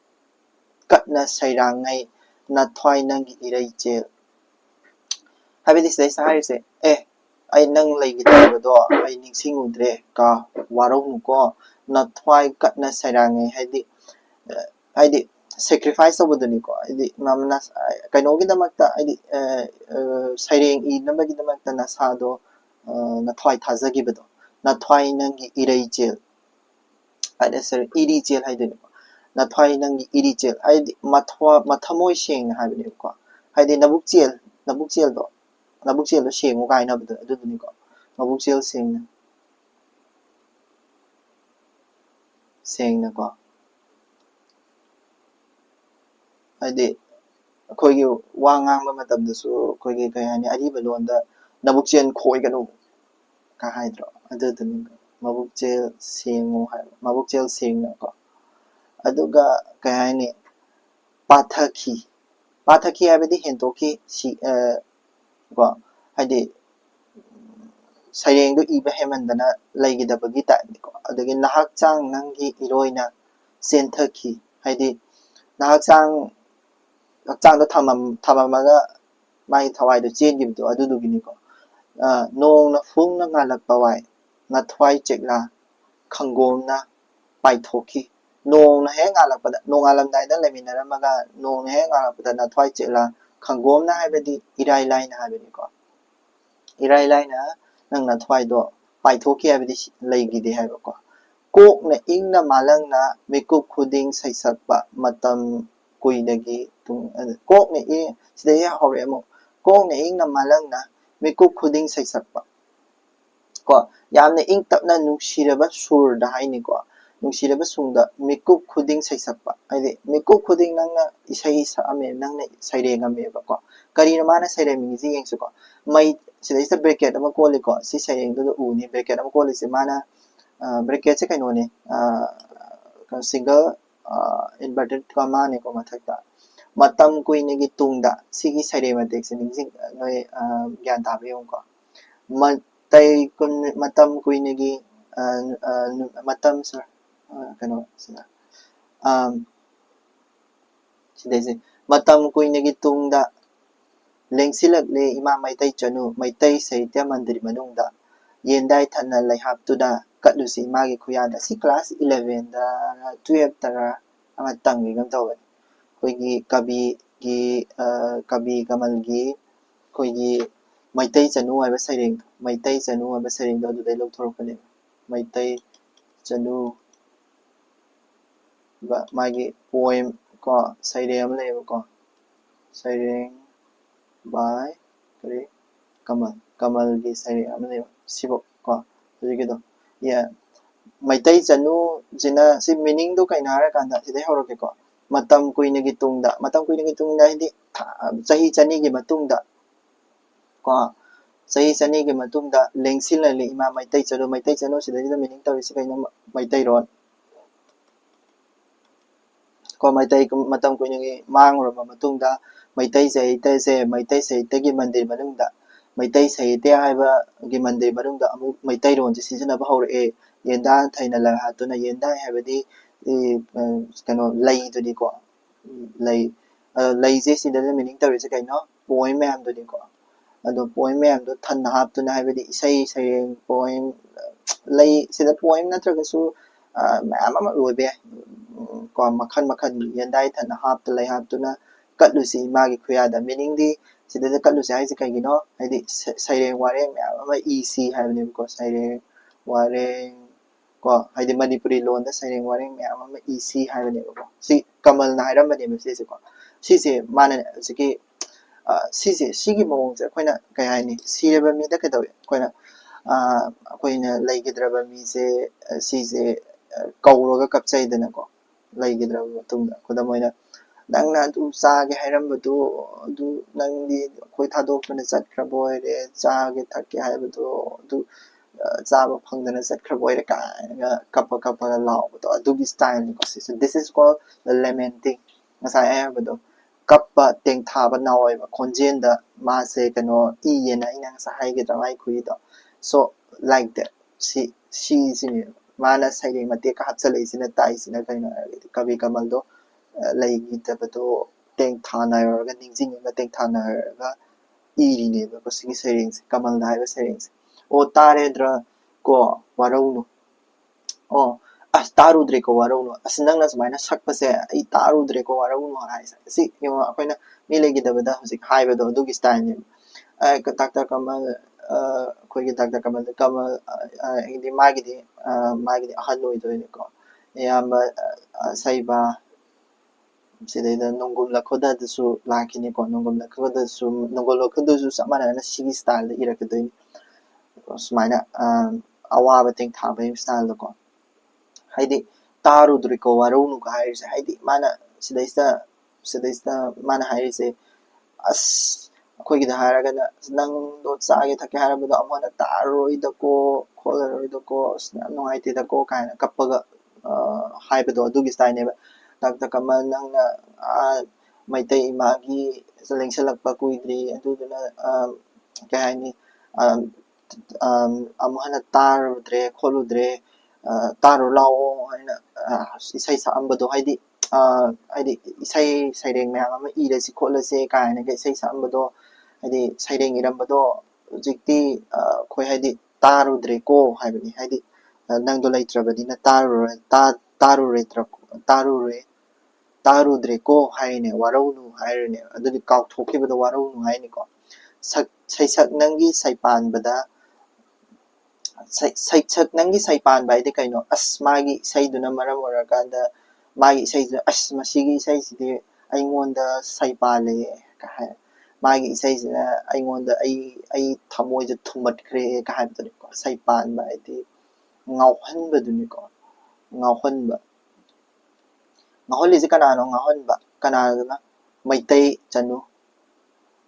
katna sairangai na thwai nangi iraiche habidi sai sai se ai nang laigidabado ai ningsingudre ka warau nu ko na thwai katna sairangai haidi sacrifice tawbaduni ko haidi mamna kainogi damakta haidi saireng nambagi damakta na sado na thwai thajagibado na thwai nangi iraichel haida sir irichel haiduni ko na thwai nangi irichel haidi mathamoi seng haibani ko haidi nabukchel do sengu kaina badu aduduni ko nabukchel sengna ko haidi koigi wangang ma matamdasu koigi kayani ariba londa nabukchen khoiganu ka haidro aduduni mabukchel sengu hai mabukchel sengna ko aduga kayani pathaki habidi hentoki si ko haidi saireng do iba hemandana laigidabagi time ko adagi nahakchang nangi iroina senthaki haidi nahakchang do thamamaga mai thawai do chengibdo adudugini ko nong na phung na ngalak pawai na thwai chekla ꯈꯪꯒꯣꯝꯅ ꯄꯥꯏꯊꯣꯛꯈꯤ ꯅꯣꯡꯅ ꯍꯦꯛ ꯉꯥꯜꯂꯛꯄꯗ ꯅꯣꯡꯉꯥꯜꯂꯝꯗꯥꯏꯗ ꯂꯩꯃꯤꯟꯅꯔꯝꯃꯒ ꯅꯣꯡꯅ ꯍꯦꯛ ꯉꯥꯜꯂꯛꯄꯗ ꯅꯊ꯭ꯋꯥꯏ ꯆꯦꯠꯂ ꯈꯪꯒꯣꯝꯅ ꯍꯥꯏꯕꯗꯤ ꯏꯔꯥꯏ ꯂꯥꯏꯅ ꯍꯥꯏꯕꯅꯤꯀꯣ irai laina nang na thwai do paithoki habidi leigide haibako kokna ingna malangna mekup khuding saisakpa matam kuidagi tung kokna e sidai hore mo kokna ingna malangna mekup khuding saisakpa ko yamna ing tapna nuksiraba sur da haini ko nuksiraba sungda mekup khuding saisakpa ade mekup khuding nangna isai sa ame nangna saireng ame ba ko karina mana saireng mi ji yengsu ko mai sidai sa bracket ama ko le ko si saireng do u ni bracket ama ko le se mana bracket se kaino ne single inverted comma ne ko mathakta matam kuine gi tungda sigi saireng ma tek se ning noi gyan ta be ko matai kun matam kuine gi matam sir kaino sina sidai se matam kuine gi tungda lengsilak le ima maitai chanu maitai saitya mandir manungda yendai thana laihaptuda katlusi magi khuyada si class 11 da 12 tara ama tangi gam taw koigi kabi kamal gi koigi maitai chanu aiba saireng do dudai lok thorokane maitai chanu ba magi poem ko saireng am leba ko saireng by kare kamal gi saireng am leba sibo ko jigido ya maitai chanu jina si meaning do kaina hara kanda sidai horoke ko matam kuine gi tungda hindi chahi chani gi matungda ko chahi chani gi matungda lengsil le ima maitai chanu sidai da meaning tawri si kaina maitai ron ko maitai matam kuine gi mangra matungda maitai saite gi mandir manungda maitai saite haiba gi mandir manungda amu maitai ron ji sijina ba hore e yenda thaina la hatuna yenda habadi kano lai to ni ko lai je sida da meaning tawri se kaino poem ma'am do ni ko ado poem ma'am do than haptuna habadi isai saireng poem lai sida poem natraga su ma'am ama loibe ko makhan yendai thana hapta lai haptuna katlusi magi khuyada meaning di sida da katlusi haise kaigino haidi saireng wareng ma'am ama isi haibani ko saireng wareng ko haidi manipuri lon da saireng wareng ma'am ama isi haibani ko si kamal na hairam bani message ko sise mana sigi sigi mong se koina kai haini sireba mi da kadawi koina koina laigidraba mi se sise kawroga kapchaidana ko laigidraba matungda koda moina nangna du chaage hairambadu du nangdi koi thadokpana chatkrabo ere chaage thakke haibadu du chaba phangdana chatkrabo ere ka kappa laawdo adugi style ni ko this is called lamenting ngasai haibadu kappa teng thaba nawai ba khonjenda ma se kano I yena ina sa haige dramai khuido so like that she sini mana saireng mate ka hapchalei sina tai sina kaina kabi kamal do laigi tabado teng thana ga ningjing ga teng thana ga iri ne ba sigi saireng kamal da ba saireng o tare dra ko warauno o tarudre ko warauno nangna sumaina sakpase ai tarudre ko warauno hai si yo akoina mi legi dabada husik haibado dugi style ne dr kamal koigi dr kamal hindi magi ahan oido ne ko yamba saiba sidai da nongol lakhoda su lakini ko nongol lakhoda su samana na sigi style da irakadoi sumaina awa teng thaba style ko haidi tarudri ko warunu ka haise haidi mana sidaista mana haise as akhoi da haraga nang do chaage thake harabado amona taroi da ko kholoroi da ko noaite da ko kaina kappaga haibado adugi style ne dr kamal nangna maitai imagi lengsalakpa kuidri aduduna kaini amuhana tarudre kholudre taro lao haina isai saambado haidi isai saireng ma'am ama irasi kholase kaina ga isai saambado haidi saireng irambado jikti khoi haidi tarudre ko haibani haidi ꯅꯪꯗꯣ ꯂꯩꯇ꯭ꯔꯕꯅꯤꯅ ꯇꯥꯔꯨꯗ꯭ꯔꯦꯀꯣ ꯍꯥꯏꯔꯤꯅꯦ ꯋꯥꯔꯧꯅꯨ ꯍꯥꯏꯔꯤꯅꯦ ꯑꯗꯨꯗꯤ ꯀꯥꯎꯊꯣꯛꯈꯤꯕꯗ ꯋꯥꯔꯧꯅꯨ ꯍꯥꯏꯅꯤꯀꯣ ꯁꯩꯁꯛ ꯅꯪꯒꯤ ꯁꯩꯄꯥꯟꯕꯗ ꯁꯩꯁꯛ ꯅꯪꯒꯤ ꯁꯩꯄꯥꯟꯕ ꯍꯥꯏꯗꯤ ꯀꯩꯅꯣ ꯑꯁ ꯃꯥꯒꯤ ꯏꯁꯩꯗꯨꯅ ꯃꯔꯝ ꯑꯣꯏꯔꯀꯥꯟꯗ ꯃꯥꯒꯤ ꯏꯁꯩꯗꯨꯅ ꯑꯁ ꯃꯁꯤꯒꯤ ꯏꯁꯩꯁꯤꯗꯤ ꯑꯩꯉꯣꯟꯗ ꯁꯩꯄꯥꯜꯂꯦ ꯍꯥꯏ ꯃꯥꯒꯤ ꯏꯁꯩꯁꯤꯅ ꯑꯩꯉꯣꯟꯗ ꯑꯩ ꯊꯃꯣꯏꯁꯦ ꯊꯨꯝꯃꯠꯈ꯭ꯔꯦ ꯍꯥꯏꯕꯗꯨꯅꯤꯀꯣ ꯁꯩꯄꯥꯟꯕ ꯍꯥꯏꯗꯤ ꯉꯥꯎꯍꯟꯕꯗꯨꯅꯤꯀꯣ ꯉꯥꯎꯍꯟꯕ ꯉꯥꯎꯍꯜꯂꯤꯁꯦ ꯀꯅꯥꯅꯣ ꯉꯥꯎꯍꯟꯕ ꯀꯅꯥꯗꯨꯅ ꯃꯩꯇꯩ ꯆꯅꯨ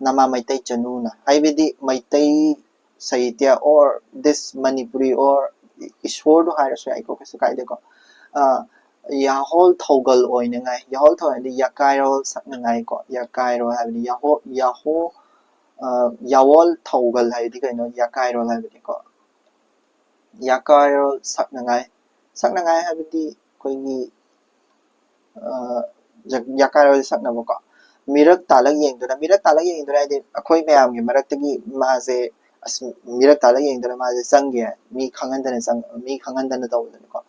ꯅꯃꯥ ꯃꯩꯇꯩ ꯆꯅꯨꯅ ꯍꯥꯏꯕꯗꯤ ꯃꯩꯇꯩ ꯁꯥꯍꯤꯇ꯭ꯌ or this Manipuri or ꯏꯁꯣꯔꯗꯣ ꯍꯥꯏꯔꯁꯨ ꯌꯥꯏꯀꯣ ꯀꯩꯁꯨ ꯀꯥꯏꯗꯦꯀꯣ ꯌꯥꯍꯣꯜ ꯊꯧꯒꯜ ꯑꯣꯏꯅꯉꯥꯏ ꯌꯥꯍꯣꯜ ꯊꯧꯒꯜ ꯍꯥꯏꯗꯤ ꯌꯥꯀꯥꯏꯔꯣꯜ ꯁꯛꯅꯉꯥꯏꯀꯣ ꯌꯥꯀꯥꯏꯔꯣꯜ ꯍꯥꯏꯕꯗꯤ ꯌꯥꯋꯣꯜ ꯊꯧꯒꯜ ꯍꯥꯏꯕꯗꯤ ꯀꯩꯅꯣ ꯌꯥꯀꯥꯏꯔꯣꯜ ꯍꯥꯏꯕꯗꯤꯀꯣ ꯌꯥꯀꯥꯏꯔꯣꯜ ꯁꯛꯅꯉꯥꯏ ꯍꯥꯏꯕꯗꯤ ꯑꯩꯈꯣꯏꯒꯤ ꯌꯥꯀꯥꯏꯔꯣꯜ ꯁꯛꯅꯕꯀꯣ 미륵 달락 yengduna 하이디 ꯑꯩꯈꯣꯏ ꯃꯌꯥꯝꯒꯤ ꯃꯔꯛꯇꯒꯤ ꯃꯥꯁꯦ ꯑꯁ 미륵 달락 yengduna 마제 ꯆꯪꯒꯦ ꯃꯤ ꯈꯪꯍꯟꯗꯅ ꯇꯧꯕꯗꯨꯅꯤꯀꯣ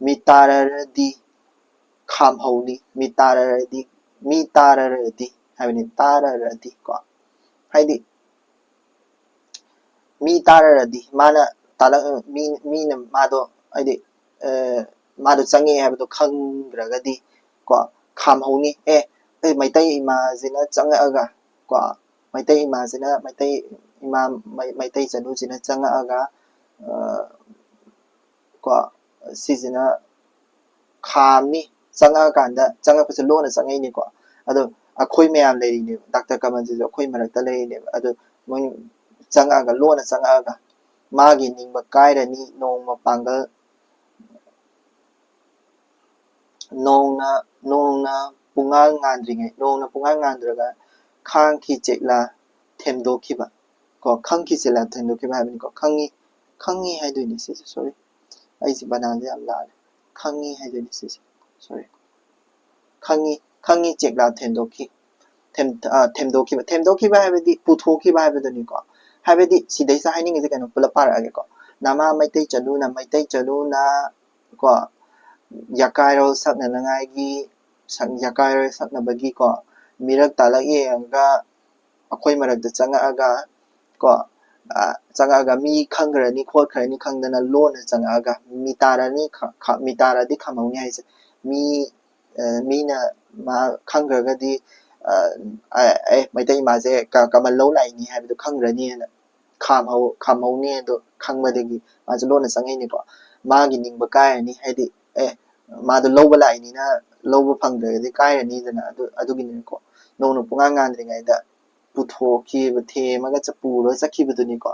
ꯃꯤ ꯇꯥꯔꯔꯗꯤ ꯈꯥꯝꯍꯧꯅꯤ ꯃꯤ ꯇꯥꯔꯔꯗꯤ ꯍꯥꯏꯕꯅꯤ ꯇꯥꯔꯔꯗꯤ ꯀꯣ ꯍꯥꯏꯗꯤ ꯃꯤ ꯇꯥꯔꯔꯗꯤ ꯃꯥꯅ ꯇꯥꯂꯛ ꯃꯤꯅ ꯃꯥꯗꯣ ꯍꯥꯏꯗꯤ ꯃꯥꯗꯣ ꯆꯪꯉꯦ ꯍꯥꯏꯕꯗꯣ ꯈꯪꯗ꯭ꯔꯒꯗꯤ ꯀꯣ ꯈꯥꯝꯍꯧꯅꯤ ꯃꯩꯇꯩ ꯏꯃꯥꯁꯤꯅ ꯆꯪꯉꯛꯑꯒ ꯀꯣ ꯃꯩꯇꯩ ꯏꯃꯥꯁꯤꯅ ꯃꯩꯇꯩ ꯏꯃꯥ ꯃꯩꯇꯩ ꯆꯅꯨꯁꯤꯅ ꯆꯪꯉꯛꯑꯒ ꯀꯣ ꯁꯤꯁꯤꯅ ꯈꯥꯝꯅꯤ ꯆꯪꯉꯛꯑꯀꯥꯟꯗ ꯆꯪꯉꯛꯄꯁꯦ ꯂꯣꯟꯅ ꯆꯪꯉꯛꯏꯅꯤꯀꯣ ꯑꯗꯣ ꯑꯩꯈꯣꯏ ꯃꯌꯥꯝ ꯂꯩꯔꯤꯅꯦꯕ ꯗꯥꯛꯇꯔ ꯀꯃꯜꯁꯤꯁꯨ ꯑꯩꯈꯣꯏ ꯃꯔꯛꯇ ꯂꯩꯔꯤꯅꯦꯕ ꯑꯗꯣ ꯃꯣꯏ ꯆꯪꯉꯛꯑꯒ ꯂꯣꯟꯅ ꯆꯪꯉꯛꯑꯒ ꯃꯥꯒꯤ ꯅꯤꯡꯕ ꯀꯥꯏꯔꯅꯤ ꯅꯣꯡꯃ ꯄꯥꯡꯒꯜ ꯅꯣꯡꯅ ꯄꯨꯡꯉꯥꯟ ꯉꯥꯟꯗ꯭ꯔꯒ ꯈꯥꯡꯈꯤ ꯆꯦꯛꯂꯥ ꯊꯦꯝꯗꯣꯛꯈꯤꯕ ꯀꯣ ꯈꯪꯈꯤ ꯆꯦꯛꯂꯥ ꯊꯦꯝꯗꯣꯛꯈꯤꯕ ꯍꯥꯏꯕꯅꯤꯀꯣ ꯈꯪꯉꯤ ꯍꯥꯏꯗꯣꯏꯅꯤ ꯁꯤꯁꯦ ꯁꯣꯔꯤ ꯑꯩꯁꯦ ꯕꯅꯥꯟꯁꯦ ꯌꯥꯝ ꯂꯥꯜꯂꯦ ꯈꯪꯉꯤ ꯍꯥꯏꯗꯣꯏꯅꯤ ꯁꯤꯁꯦ ꯁꯣꯔꯤ ꯈꯪꯉꯤ ꯆꯦꯛꯂꯥ ꯊꯦꯝꯗꯣꯛꯈꯤꯕ ꯍꯥꯏꯕꯗꯤ ꯄꯨꯊꯣꯛꯈꯤꯕ ꯍꯥꯏꯕꯗꯨꯅꯤꯀꯣ ꯍꯥꯏꯕꯗꯤ ꯁꯤꯗꯩꯁꯤꯗ ꯍꯥꯏꯅꯤꯡꯉꯤꯁꯦ ꯀꯩꯅꯣ ꯄꯨꯂꯞ ꯄꯥꯔꯛꯑꯒꯦꯀꯣ ꯅꯃꯥ ꯃꯩꯇꯩ ꯆꯅꯨꯅ ꯀꯣ ꯌꯥꯀꯥꯏꯔꯣꯜ ꯁꯛꯅꯅꯉꯥꯏꯒꯤ ꯌꯥꯀꯥꯏꯔꯣꯜ ꯁꯛꯅꯕꯒꯤꯀꯣ 미륵 달락 yengꯉꯒ ꯑꯩꯈꯣꯏ ꯃꯔꯛꯇ ꯆꯪꯉꯛꯑꯒ ꯀꯣ ꯆꯪꯉꯛꯑꯒ ꯃꯤ ꯈꯪꯈ꯭ꯔꯅꯤ ꯈꯣꯠꯈ꯭ꯔꯅꯤ ꯈꯪꯗꯅ ꯂꯣꯟꯅ ꯆꯪꯉꯛꯑꯒ ꯃꯤ ꯇꯥꯔꯗꯤ ꯈꯥꯝꯍꯧꯅꯤ ꯍꯥꯏꯁꯦ ꯃꯤꯅ ꯃꯥ ꯈꯪꯈ꯭ꯔꯒꯗꯤ ꯃꯩꯇꯩ ꯏꯃꯥꯁꯦ ꯀꯃꯜ ꯂꯧ ꯂꯥꯛꯏꯅꯤ ꯍꯥꯏꯕꯗꯣ ꯈꯪꯈ꯭ꯔꯅꯤꯅ ꯈꯥꯝꯍꯧꯅꯤ ꯑꯗꯣ ꯈꯪꯕꯗꯒꯤ ꯃꯥꯁꯦ ꯂꯣꯟꯅ ꯆꯪꯉꯛꯏꯅꯤꯀꯣ ꯃꯥꯒꯤ ꯅꯤꯡꯕ ꯀꯥꯏꯔꯅꯤ ꯍꯥꯏꯗꯤ 마도 ලꯧꯕ ꯂꯥꯛꯏꯅꯤꯅ ꯂꯧꯕ ꯐꯪꯗ꯭ꯔꯒꯗꯤ ꯀꯥꯏꯔꯅꯤꯗꯅ ꯑꯗꯨꯒꯤꯅꯤꯀꯣ ꯅꯣꯡꯅ ꯄꯨꯡꯉꯥꯟ ꯉꯥꯟꯗ꯭ꯔꯤꯉꯩꯗ ꯄꯨꯊꯣꯛꯈꯤꯕ ꯊꯦꯝꯃꯒ ꯄꯨꯔꯒ ꯆꯠꯈꯤꯕꯗꯨꯅꯤꯀꯣ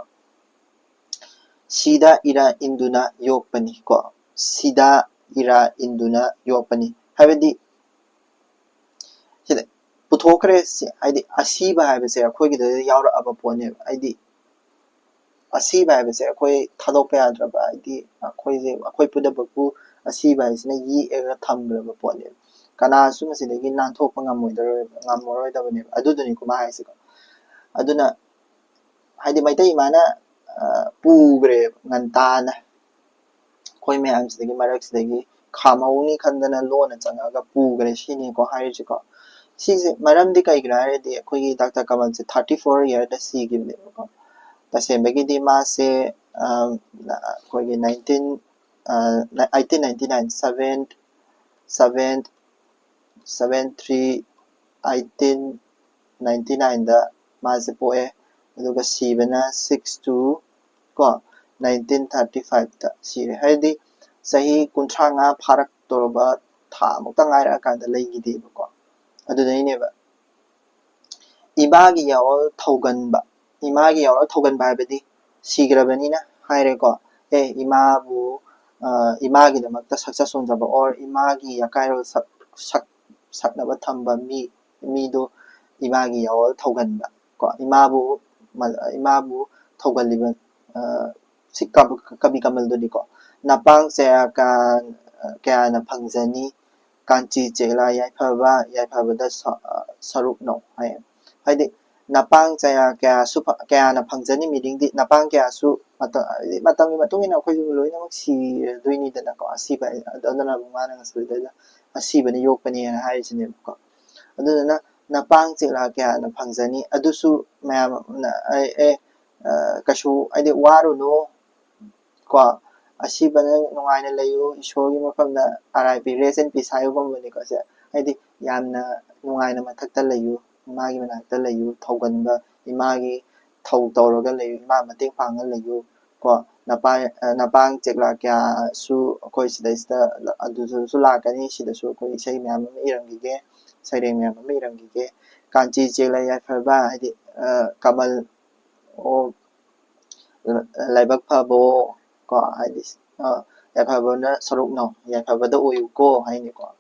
시다 이라 인두나 요ꯛꯄꯅꯤꯀꯣ 시다 이라 인두나 요ꯛꯄꯅꯤ ꯍꯥꯏꯕꯗꯤ ꯁꯤꯗ ꯄꯨꯊꯣꯛꯈ꯭ꯔꯦ ꯍꯥꯏꯗꯤ ꯑꯁꯤꯕ ꯍꯥꯏꯕꯁꯦ ꯑꯩꯈꯣꯏꯒꯤꯗ ꯌꯥꯎꯔꯛꯑꯕ ꯄꯣꯠꯅꯦꯕ ꯍꯥꯏꯗꯤ ꯑꯁꯤꯕ ꯍꯥꯏꯕꯁꯦ ꯑꯩꯈꯣꯏ ꯊꯥꯗꯣꯛꯄ ꯌꯥꯗ꯭ꯔꯕ ꯍꯥꯏꯗꯤ ꯑꯩꯈꯣꯏ ꯄꯨꯝꯅꯃꯛꯄꯨ ꯑꯁꯤꯕ ꯍꯥꯏꯁꯤꯅ ꯌꯦꯛꯑꯒ ꯊꯝꯈ꯭ꯔꯕ ꯄꯣꯠꯅꯦꯕ ꯀꯅꯥꯁꯨ ꯃꯁꯤꯗꯒꯤ ꯅꯥꯟꯊꯣꯛꯄ ꯉꯝꯃꯔꯣꯏꯗꯕꯅꯦꯕ ꯑꯗꯨꯗꯨꯅꯤꯀꯣ ꯃꯥ ꯍꯥꯏꯁꯤꯀꯣ ꯑꯗꯨꯅ ꯍꯥꯏꯗꯤ ꯃꯩꯇꯩ ꯏꯃꯥꯅ ꯄꯨꯈ꯭ꯔꯦꯕ ꯉꯟꯇꯥꯅ ꯑꯩꯈꯣꯏ ꯃꯌꯥꯝꯁꯤꯗꯒꯤ ꯃꯔꯛꯁꯤꯗꯒꯤ ꯈꯥꯝꯍꯧꯅꯤ ꯈꯟꯗꯅ ꯂꯣꯟꯅ ꯆꯪꯉꯛꯑꯒ ꯄꯨꯈ꯭ꯔꯦ ꯁꯤꯅꯤꯀꯣ ꯍꯥꯏꯔꯤꯁꯤꯀꯣ ꯁꯤꯁꯦ ꯃꯔꯝꯗꯤ ꯀꯩꯒꯤꯅꯣ ꯍꯥꯏꯔꯗꯤ ꯑꯩꯈꯣꯏꯒꯤ ꯗꯥꯛꯇꯔ ꯀꯃꯜꯁꯦ 34 ꯏꯌꯔꯗ ꯁꯤꯈꯤꯕꯅꯦꯕꯀꯣ तसेंबगीदी मासे कोई 1899 1899 दा मासे पोए अदुगा सीबना 6 को 1935 दा सीरे हाइदी सही कुंथ्रांगा फारक तोरबा था मुक्ता ngaira kan da leigide ko adudaineba इमागी यावल थौगनबा इमागी यावल थौगनबा हाबदी सिग्रबनिना हाइरेको इमाबु इमागी दमक्ता सक्सेस होनजबा और इमागी याकाइरो सक्नबा थंबा मीदो इमागी यावल थौगनबा को इमाबु थौगलिबन कभी कमलदुनिको नापांग से क्या फंगजनी कांची चेला याइफाबदा सरुक no hi हाइदे napang kaya kaya na pangjani meaning di napang kaya su matang matung ina akhoi ju loi na si doini da na ko asiba adana ma na su da asiba ni yok pani na hai sine ko aduna napang chila kaya na pangjani adusu mayam na kashu ai de waru no ko asiba na nungai na layu isho gi mafam na RIP rest in peace hayu gom ni ko se ai di yamna nungai na mathak ta layu imagi manakta layu thauganba imagi thau tawraga layu ima mateng panga layu ko napang chekla kya su koi sidaista adu su lakani sida su koi isai myam ma irangige saireng myam ma irangige kanchi chekla ya pharba hadi kamal o laibak phabo ko hadi ya phabo na saruk no ya phabo da oyu ko haini ko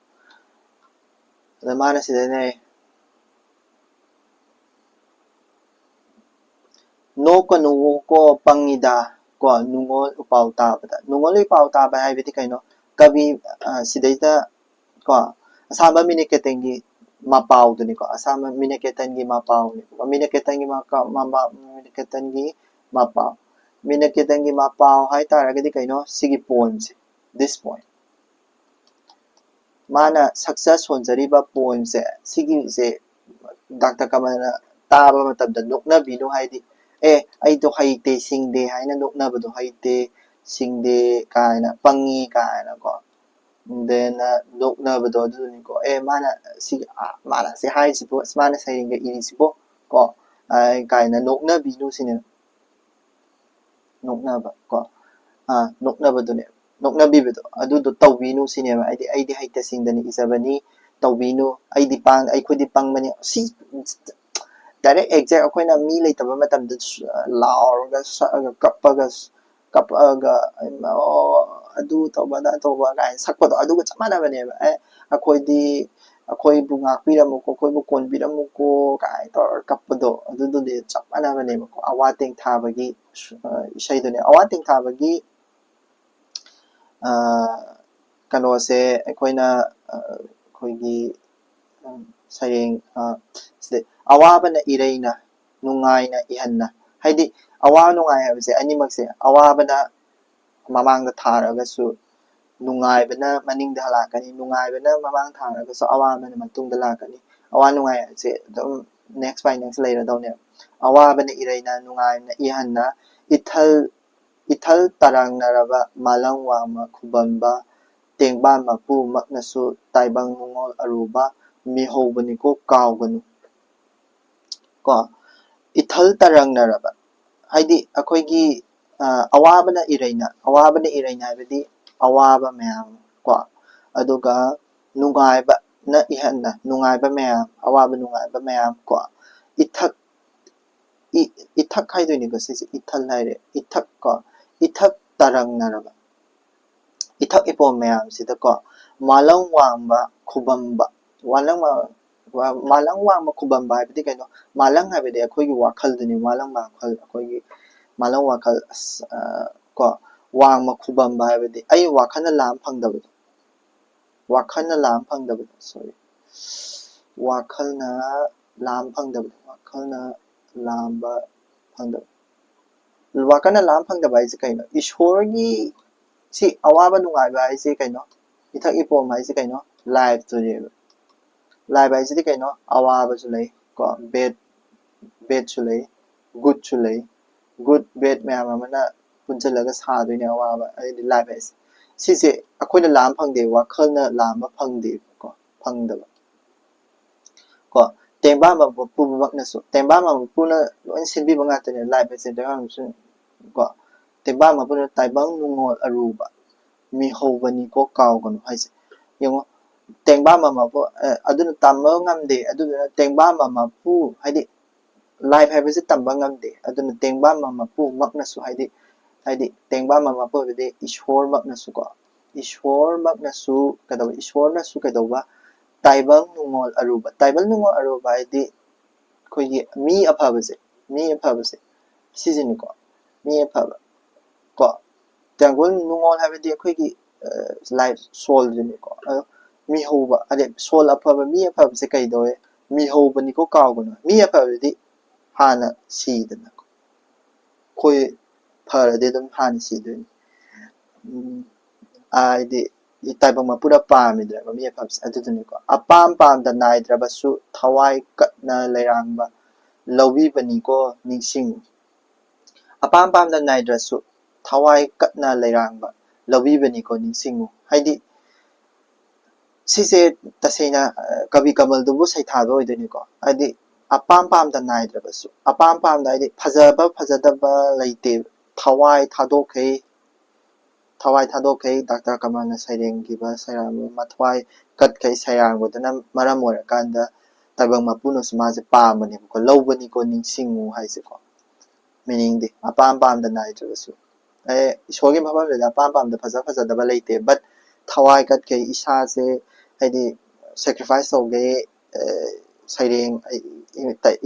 da mana sida ne no ko nu ko pangida ko nungol upau ta bada nungol upau ta ba haibiti kaino kabi sidaita ko asamba miniketengi mapau duni ko asamba miniketengi mapau ni ko miniketengi miniketengi mapau miniketengi mapau hai taragadi kaino sigi poem se this poem mana success honjariba poem se sigi se Dr. Kamana taba matabda nokna binu haidi ai to haite singde haina nokna bado haite singde kaina pangi kaina ko then nokna bado duni ko mana si hai sipo mana sainga ini sipo ko kaina nokna binu sine nokna ba ko nokna bado ne nokna bi bado adu do tawbinu sine ba ai haite singdani isabani tawbinu ai di pang ai khudi pang mani si direct exact akoina mi leitaba matamda laurga kapaga adu tawbada kai sakpado aduga chamana bane ba akoidi akhoi bu ngakpiramu ko khoi bu konbiramu ko kai tor kapado adu de chamana bane ko awateng thabagi isai dune awateng thabagi kano se akoina khoigi sayeng side awabana ireina nungaina ihanna haidi awa nungai habse animakse awabana mamangda tharagasu nungaibana maningda halakani nungaibana mamang tharagasu awabana matungda lakani awa nungai se dum next finance later dawne awabana ireina nungaina ihanna ithal tarangnaraba malang wama khubamba tengba mapu maknasu taibang nungol aruba mihobani ko kawganu ko ithal tarangnaraba haidi akoigi awabana ireina habidi awaba mayam ko aduga nungaiba na ihanna nungaiba mayam awaba nungaiba mayam ko ithak haidoni ko sisi ithal haire ithak ko ithak tarangnaraba ithak ipo mayam sida ko malang wangba khubamba malang wangba khubamba habidi kaino malang habidi akoigi wakhal duni malang wakhal akoigi malang wakhal ko wangma khubamba habidi ai wakhana lam phangdabado sorry wakhalna lam lamba phangdabado wakana lam phangdaba ai kaino ishorgi si awaba nungaiba ai kaino ithak ipom ai kaino live to live ai si kaino awaba su lei ko bed su lei good su lei good bed mayam amana punjalaga sa doine awaba ai live ai sise akoina lam phangde wakhalna lam phangde ko phangdaba ko tengba ma pu makna su tengba ma pu na loin sinbi banga tane live ai se da su ko tengba ma pu na taibang nungol aruba mi hobani ko kawganu haise yengo tengba ma pu aduna tamma ngamde aduna tengba ma pu haidi live habise tamba ngamde aduna tengba ma pu makna su haidi tengba ma pu de ishwar makna su ko ishwar makna su kadawa ishwar na su kadawa taibang nungol aruba haidi khoigi mi aphabase season ko mi aphaba ko tangol nungol habidi khoigi live soul jini ko mi hoba ade soul aphaba mi aphaba se kai doe mi hoba ni ko kawguna mi aphaba di ꯍꯥꯟꯅ ꯁꯤꯗꯅ ꯑꯩꯈꯣꯏ ꯐꯔꯗꯤ ꯑꯗꯨꯝ ꯍꯥꯟꯅ ꯁꯤꯗꯣꯏꯅꯤ ꯍꯥꯏꯗꯤ ꯇꯥꯏꯕꯪ ꯃꯄꯨꯅ ꯄꯥꯝꯃꯤꯗꯅ ꯃꯤ ꯑꯐꯕꯁꯦ ꯑꯗꯨꯗꯨꯅꯤꯀꯣ ꯑꯄꯥꯝ ꯄꯥꯝꯗ ꯅꯥꯏꯗ꯭ꯔꯕꯁꯨ ꯊꯋꯥꯏ ꯀꯠꯅ ꯂꯩꯔꯥꯡꯕ ꯂꯧꯕꯤꯕꯅꯤꯀꯣ ꯅꯤꯡꯁꯤꯡꯉꯨ ꯑꯄꯥꯝ ꯄꯥꯝꯗ ꯅꯥꯏꯗ꯭ꯔꯁꯨ ꯊꯋꯥꯏ ꯀꯠꯅ ꯂꯩꯔꯥꯡꯕ ꯂꯧꯕꯤꯕꯅꯤꯀꯣ ꯅꯤꯡꯁꯤꯡꯉꯨ ꯍꯥꯏꯗꯤ ꯁꯤꯁꯦ ꯇꯁꯦꯡꯅ ꯀꯕꯤ ꯀꯃꯜꯗꯨꯕꯨ ꯁꯩꯊꯥꯕ ꯑꯣꯏꯗꯣꯏꯅꯤꯀꯣ ꯍꯥꯏꯗꯤ ꯑꯄꯥꯝ ꯄꯥꯝꯗ ꯅꯥꯏꯗ꯭ꯔꯕꯁꯨ ꯑꯄꯥꯝ ꯄꯥꯝꯗ ꯍꯥꯏꯗꯤ ꯐꯖꯕ ꯐꯖꯗꯕ ꯂꯩꯇꯦ ꯊꯋꯥꯏ ꯊꯥꯗꯣꯛꯈꯩ ꯊꯋꯥꯏ ꯊꯥꯗꯣꯛꯈꯩ ꯗꯥꯛꯇꯔ ꯀꯃꯜꯅ ꯁꯩꯔꯦꯡꯈꯤꯕ ꯁꯩꯔꯥꯡꯕ ꯃꯊꯋꯥꯏ ꯀꯠꯈꯩ ꯁꯩꯔꯥꯡꯕꯗꯨꯅ ꯃꯔꯝ ꯑꯣꯏꯔꯀꯥꯟꯗ ꯇꯥꯏꯕꯪ ꯃꯄꯨꯅꯁꯨ ꯃꯥꯁꯦ ꯄꯥꯝꯕꯅꯦꯕꯀꯣ ꯂꯧꯕꯅꯤꯀꯣ ꯅꯤꯡꯁꯤꯡꯉꯨ ꯍꯥꯏꯁꯦꯀꯣ ꯃꯤꯅꯤꯡꯗꯤ ꯑꯄꯥꯝ ꯄꯥꯝꯗ ꯅꯥꯏꯗ꯭ꯔꯕꯁꯨ ꯏꯁꯣꯔꯒꯤ ꯃꯐꯝꯗꯗꯤ ꯑꯄꯥꯝ ꯄꯥꯝꯗ ꯐꯖꯗꯕ ꯂꯩꯇꯦ ꯕꯠ ꯊꯋꯥꯏ ꯀꯠꯈꯩ ꯏꯁꯥꯁꯦ ꯍꯥꯏꯗꯤ ꯁꯦꯀ꯭ꯔꯤꯐꯥꯏꯁ ꯇꯧꯒꯩ ꯁꯩꯔꯦꯡ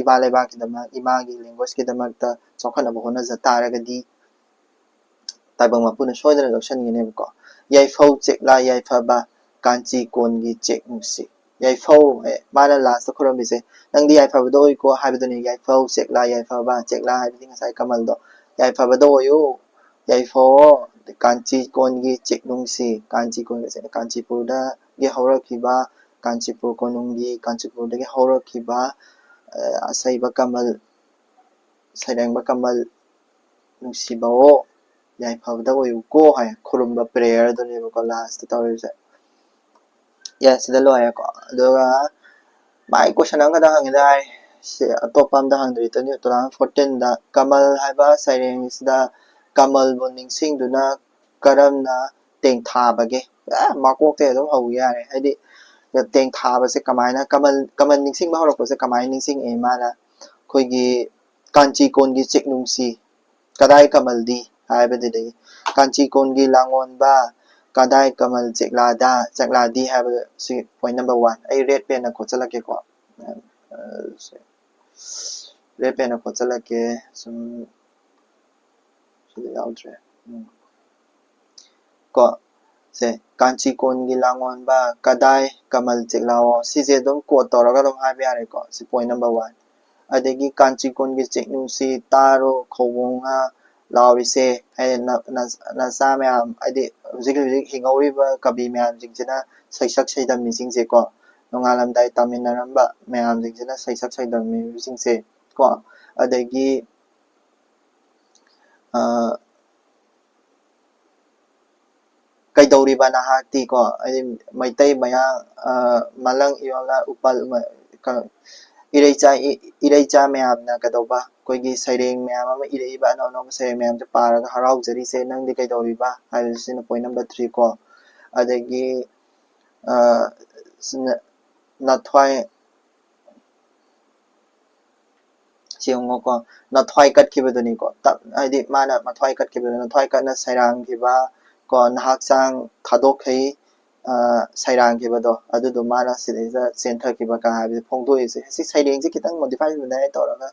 ꯏꯃꯥ ꯂꯩꯕꯥꯛꯀꯤꯗꯃꯛ ꯏꯃꯥꯒꯤ ꯂꯦꯡꯒ꯭ꯋꯦꯖꯀꯤꯗꯃꯛꯇ ꯆꯥꯎꯈꯠꯅꯕ ꯍꯣꯠꯅꯖ ꯇꯥꯔꯒꯗꯤ ꯇꯥꯏꯕꯪ ꯃꯄꯨꯅ ꯁꯣꯏꯗꯅ ꯂꯧꯁꯟꯒꯅꯦꯕꯀꯣ ꯌꯥꯏꯐꯧ ꯆꯦꯛꯂꯥ ꯌꯥꯏꯐꯕ ꯀꯥꯟꯆꯤ ꯀꯣꯟꯒꯤ ꯆꯦꯛ ꯅꯨꯡꯁꯤ ꯌꯥꯏꯐꯧ ꯃꯥꯅ ꯂꯥꯁꯇ ꯈꯨꯔꯝꯃꯤꯁꯦ ꯅꯪꯗꯤ ꯌꯥꯏꯐꯕꯗ ꯑꯣꯏꯀꯣ ꯍꯥꯏꯕꯗꯨꯅꯤ ꯌꯥꯏꯐꯧ ꯆꯦꯛꯂꯥ ꯌꯥꯏꯐꯕ ꯆꯦꯛꯂꯥ ꯍꯥꯏꯕꯗꯤ ꯉꯁꯥꯏ ꯀꯃꯜꯗꯣ ꯌꯥꯏꯐꯕꯗ ꯑꯣꯏꯌꯨ ꯌꯥꯏꯐꯧ ꯀꯥꯟꯆꯤ ꯀꯣꯟꯒꯤ ꯆꯦꯛ ꯅꯨꯡꯁꯤ ꯀꯥꯟꯆꯤ ꯀꯣꯟꯒꯁꯦ ꯀꯥꯟꯆꯤꯄꯨꯔꯗꯒꯤ ꯍꯧꯔꯛꯈꯤꯕ ꯀꯥꯟꯆꯤꯄꯨꯔ ꯀꯣꯅꯨꯡꯒꯤ ꯀꯥꯟꯆꯤꯄꯨꯔꯗꯒꯤ ꯍꯧꯔꯛꯈꯤꯕ ꯑꯁꯩꯕ ꯀꯃꯜ ꯁꯩꯔꯦꯡꯕ ꯀꯃꯜ ꯅꯨꯡꯁꯤꯕꯋꯣ ꯌꯥꯏꯐꯕꯗ ꯑꯣꯏꯌꯨꯀꯣ ꯍꯥꯏ ꯈꯨꯔꯨꯝꯕ ꯄ꯭ꯔꯦꯌꯔꯗꯨꯅꯦꯕꯀꯣ ꯂꯥꯁꯇ ꯇꯧꯔꯤꯁꯦ ꯁꯤꯗ ꯂꯣꯏꯔꯦꯀꯣ ꯑꯗꯨꯒ ꯃꯥꯏ ꯀꯣꯏꯁꯟ ꯑꯃꯈꯛꯇꯪ ꯍꯪꯉꯤꯗ ꯍꯥꯏ ꯁꯤ ꯑꯇꯣꯞꯄ ꯑꯝꯇ ꯍꯪꯗ꯭ꯔꯤ 2014ꯗ ꯀꯃꯜ ꯍꯥꯏꯕ ꯁꯩꯔꯦꯡꯁꯤꯗ ꯀꯃꯜꯕꯨ ꯅꯤꯡꯁꯤꯡꯗꯨꯅ ꯀꯔꯝꯅ ꯇꯦꯡꯊꯥꯕꯒꯦ ꯃꯀꯣꯛꯇꯩ ꯑꯗꯨꯝ ꯍꯧ ꯌꯥꯔꯦ ꯍꯥꯏꯗꯤ ꯇꯦꯡꯊꯥꯕꯁꯦ ꯀꯃꯥꯏꯅ ꯀꯃꯜ ꯅꯤꯡꯁꯤꯡꯕ ꯍꯧꯔꯛꯄꯁꯦ ꯀꯃꯥꯏꯅ ꯅꯤꯡꯁꯤꯡꯉꯛꯏ ꯃꯥꯅ ꯑꯩꯈꯣꯏꯒꯤ ꯀꯥꯟꯆꯤ ꯀꯣꯟꯒꯤ ꯆꯦꯛ ꯅꯨꯡꯁꯤ ꯀꯗꯥꯏ ꯀꯃꯜꯗꯤ ꯍꯥꯏꯕꯗꯨꯗꯒꯤ ꯀꯥꯟꯆꯤ ꯀꯣꯟꯒꯤ ꯂꯥꯡꯑꯣꯟꯕ ꯀꯗꯥꯏ ꯀꯃꯜ ꯆꯦꯛꯂꯥꯗꯤ ꯍꯥꯏꯕꯗ ꯁꯤ ꯄꯣꯏꯟ ꯅꯝꯕꯔ 1 ꯑꯩ ꯔꯦꯗ ꯄꯦꯟꯅ ꯈꯣꯠꯆꯜꯂꯛꯀꯦꯀꯣ ꯔꯦꯗ ꯄꯦꯟꯅ ꯈꯣꯠꯆꯜꯂꯛꯀꯦ ꯁꯨꯝ ꯁꯤꯗ ꯌꯥꯎꯗ꯭ꯔꯦ ꯀꯣ ꯁꯦ ꯀꯥꯟꯆꯤ ꯀꯣꯟꯒꯤ ꯂꯥꯡꯑꯣꯟꯕ ꯀꯗꯥꯏ ꯀꯃꯜ ꯆꯦꯛꯂꯥꯋꯣ ꯁꯤꯁꯦ ꯑꯗꯨꯝ ꯀꯣꯠ ꯇꯧꯔꯒ ꯑꯗꯨꯝ ꯍꯥꯏꯕ ꯌꯥꯔꯦꯀꯣ ꯁꯤ ꯄꯣꯏꯟ ꯅꯝꯕꯔ 1 ꯑꯗꯒꯤ ꯀꯥꯟꯆꯤ ꯀꯣꯟꯒꯤ ꯆꯦꯛ ꯅꯨꯡꯁꯤ ꯇꯥꯔꯣ ꯈꯧꯕꯣꯡ ꯉꯥ ꯂꯥꯎꯔꯤꯁꯦ ꯅꯆꯥ ꯃꯌꯥꯝ ꯍꯥꯏꯗꯤ ꯍꯧꯖꯤꯛ ꯍꯤꯡꯍꯧꯔꯤꯕ ꯀꯕꯤ ꯃꯌꯥꯝꯁꯤꯡꯁꯤꯅ ꯁꯩꯁꯛ ꯁꯩꯗꯝꯃꯤꯁꯤꯡꯁꯦꯀꯣ ꯅꯣꯡꯉꯥꯜꯂꯝꯗꯥꯏ ꯇꯥꯃꯤꯟꯅꯔꯝꯕ ꯃꯌꯥꯝꯁꯤꯡꯁꯤꯅ ꯁꯩꯁꯛ ꯁꯩꯗꯝꯃꯤꯁꯤꯡꯁꯦ ꯀꯣ ꯑꯗꯒꯤ ꯀꯩꯗꯧꯔꯤꯕ ꯅꯍꯥꯛꯇꯤ ꯀꯣ ꯍꯥꯏꯗꯤ ꯃꯩꯇꯩ ꯃꯌꯥꯡ ꯃꯂꯪ ꯏꯌꯣꯂ ꯎꯄꯥꯜ ꯏꯔꯩꯆꯥ ꯃꯌꯥꯝꯅ ꯀꯩꯗꯧꯕ ꯑꯩꯈꯣꯏꯒꯤ ꯁꯩꯔꯦꯡ ꯃꯌꯥꯝ ꯑꯃ ꯏꯔꯛꯏꯕ ꯑꯅꯧ ꯑꯅꯧꯕ ꯁꯩꯔꯦꯡ ꯃꯌꯥꯝꯁꯦ ꯄꯥꯔꯒ ꯍꯔꯥꯎꯖꯔꯤꯁꯦ ꯅꯪꯗꯤ ꯀꯩꯗꯧꯔꯤꯕ ꯍꯥꯏꯕꯁꯤꯅ ꯄꯣꯏꯟ ꯅꯝꯕꯔ 3 ꯀꯣ ꯑꯗꯒꯤ ꯅꯊ꯭ꯋꯥꯏ ꯁꯤꯌꯦꯡꯉꯣꯀꯣ ꯅꯊ꯭ꯋꯥꯏ ꯀꯠꯈꯤꯕꯗꯨꯅꯤꯀꯣ ꯍꯥꯏꯗꯤ ꯃꯥꯅ ꯃꯊ꯭ꯋꯥꯏ ꯀꯠꯈꯤꯕꯗꯨ ꯅꯊ꯭ꯋꯥꯏ ꯀꯠꯅ ꯁꯩꯔꯥꯡꯈꯤꯕ ꯀꯣ ꯅꯍꯥꯛꯆꯥꯡ ꯊꯥꯗꯣꯛꯈꯩ ꯁꯩꯔꯥꯡꯈꯤꯕꯗꯣ ꯑꯗꯨꯗꯣ ꯃꯥꯅ ꯁꯤꯗꯩꯗ ꯆꯦꯟꯊꯈꯤꯕ ꯀ ꯍꯥꯏꯕꯁꯦ ꯐꯣꯡꯗꯣꯛꯏꯁꯦ ꯁꯤ ꯁꯩꯔꯦꯡꯁꯦ ꯈꯤꯇꯪ ꯃꯣꯗꯤꯐꯥꯏ ꯇꯧꯔꯒ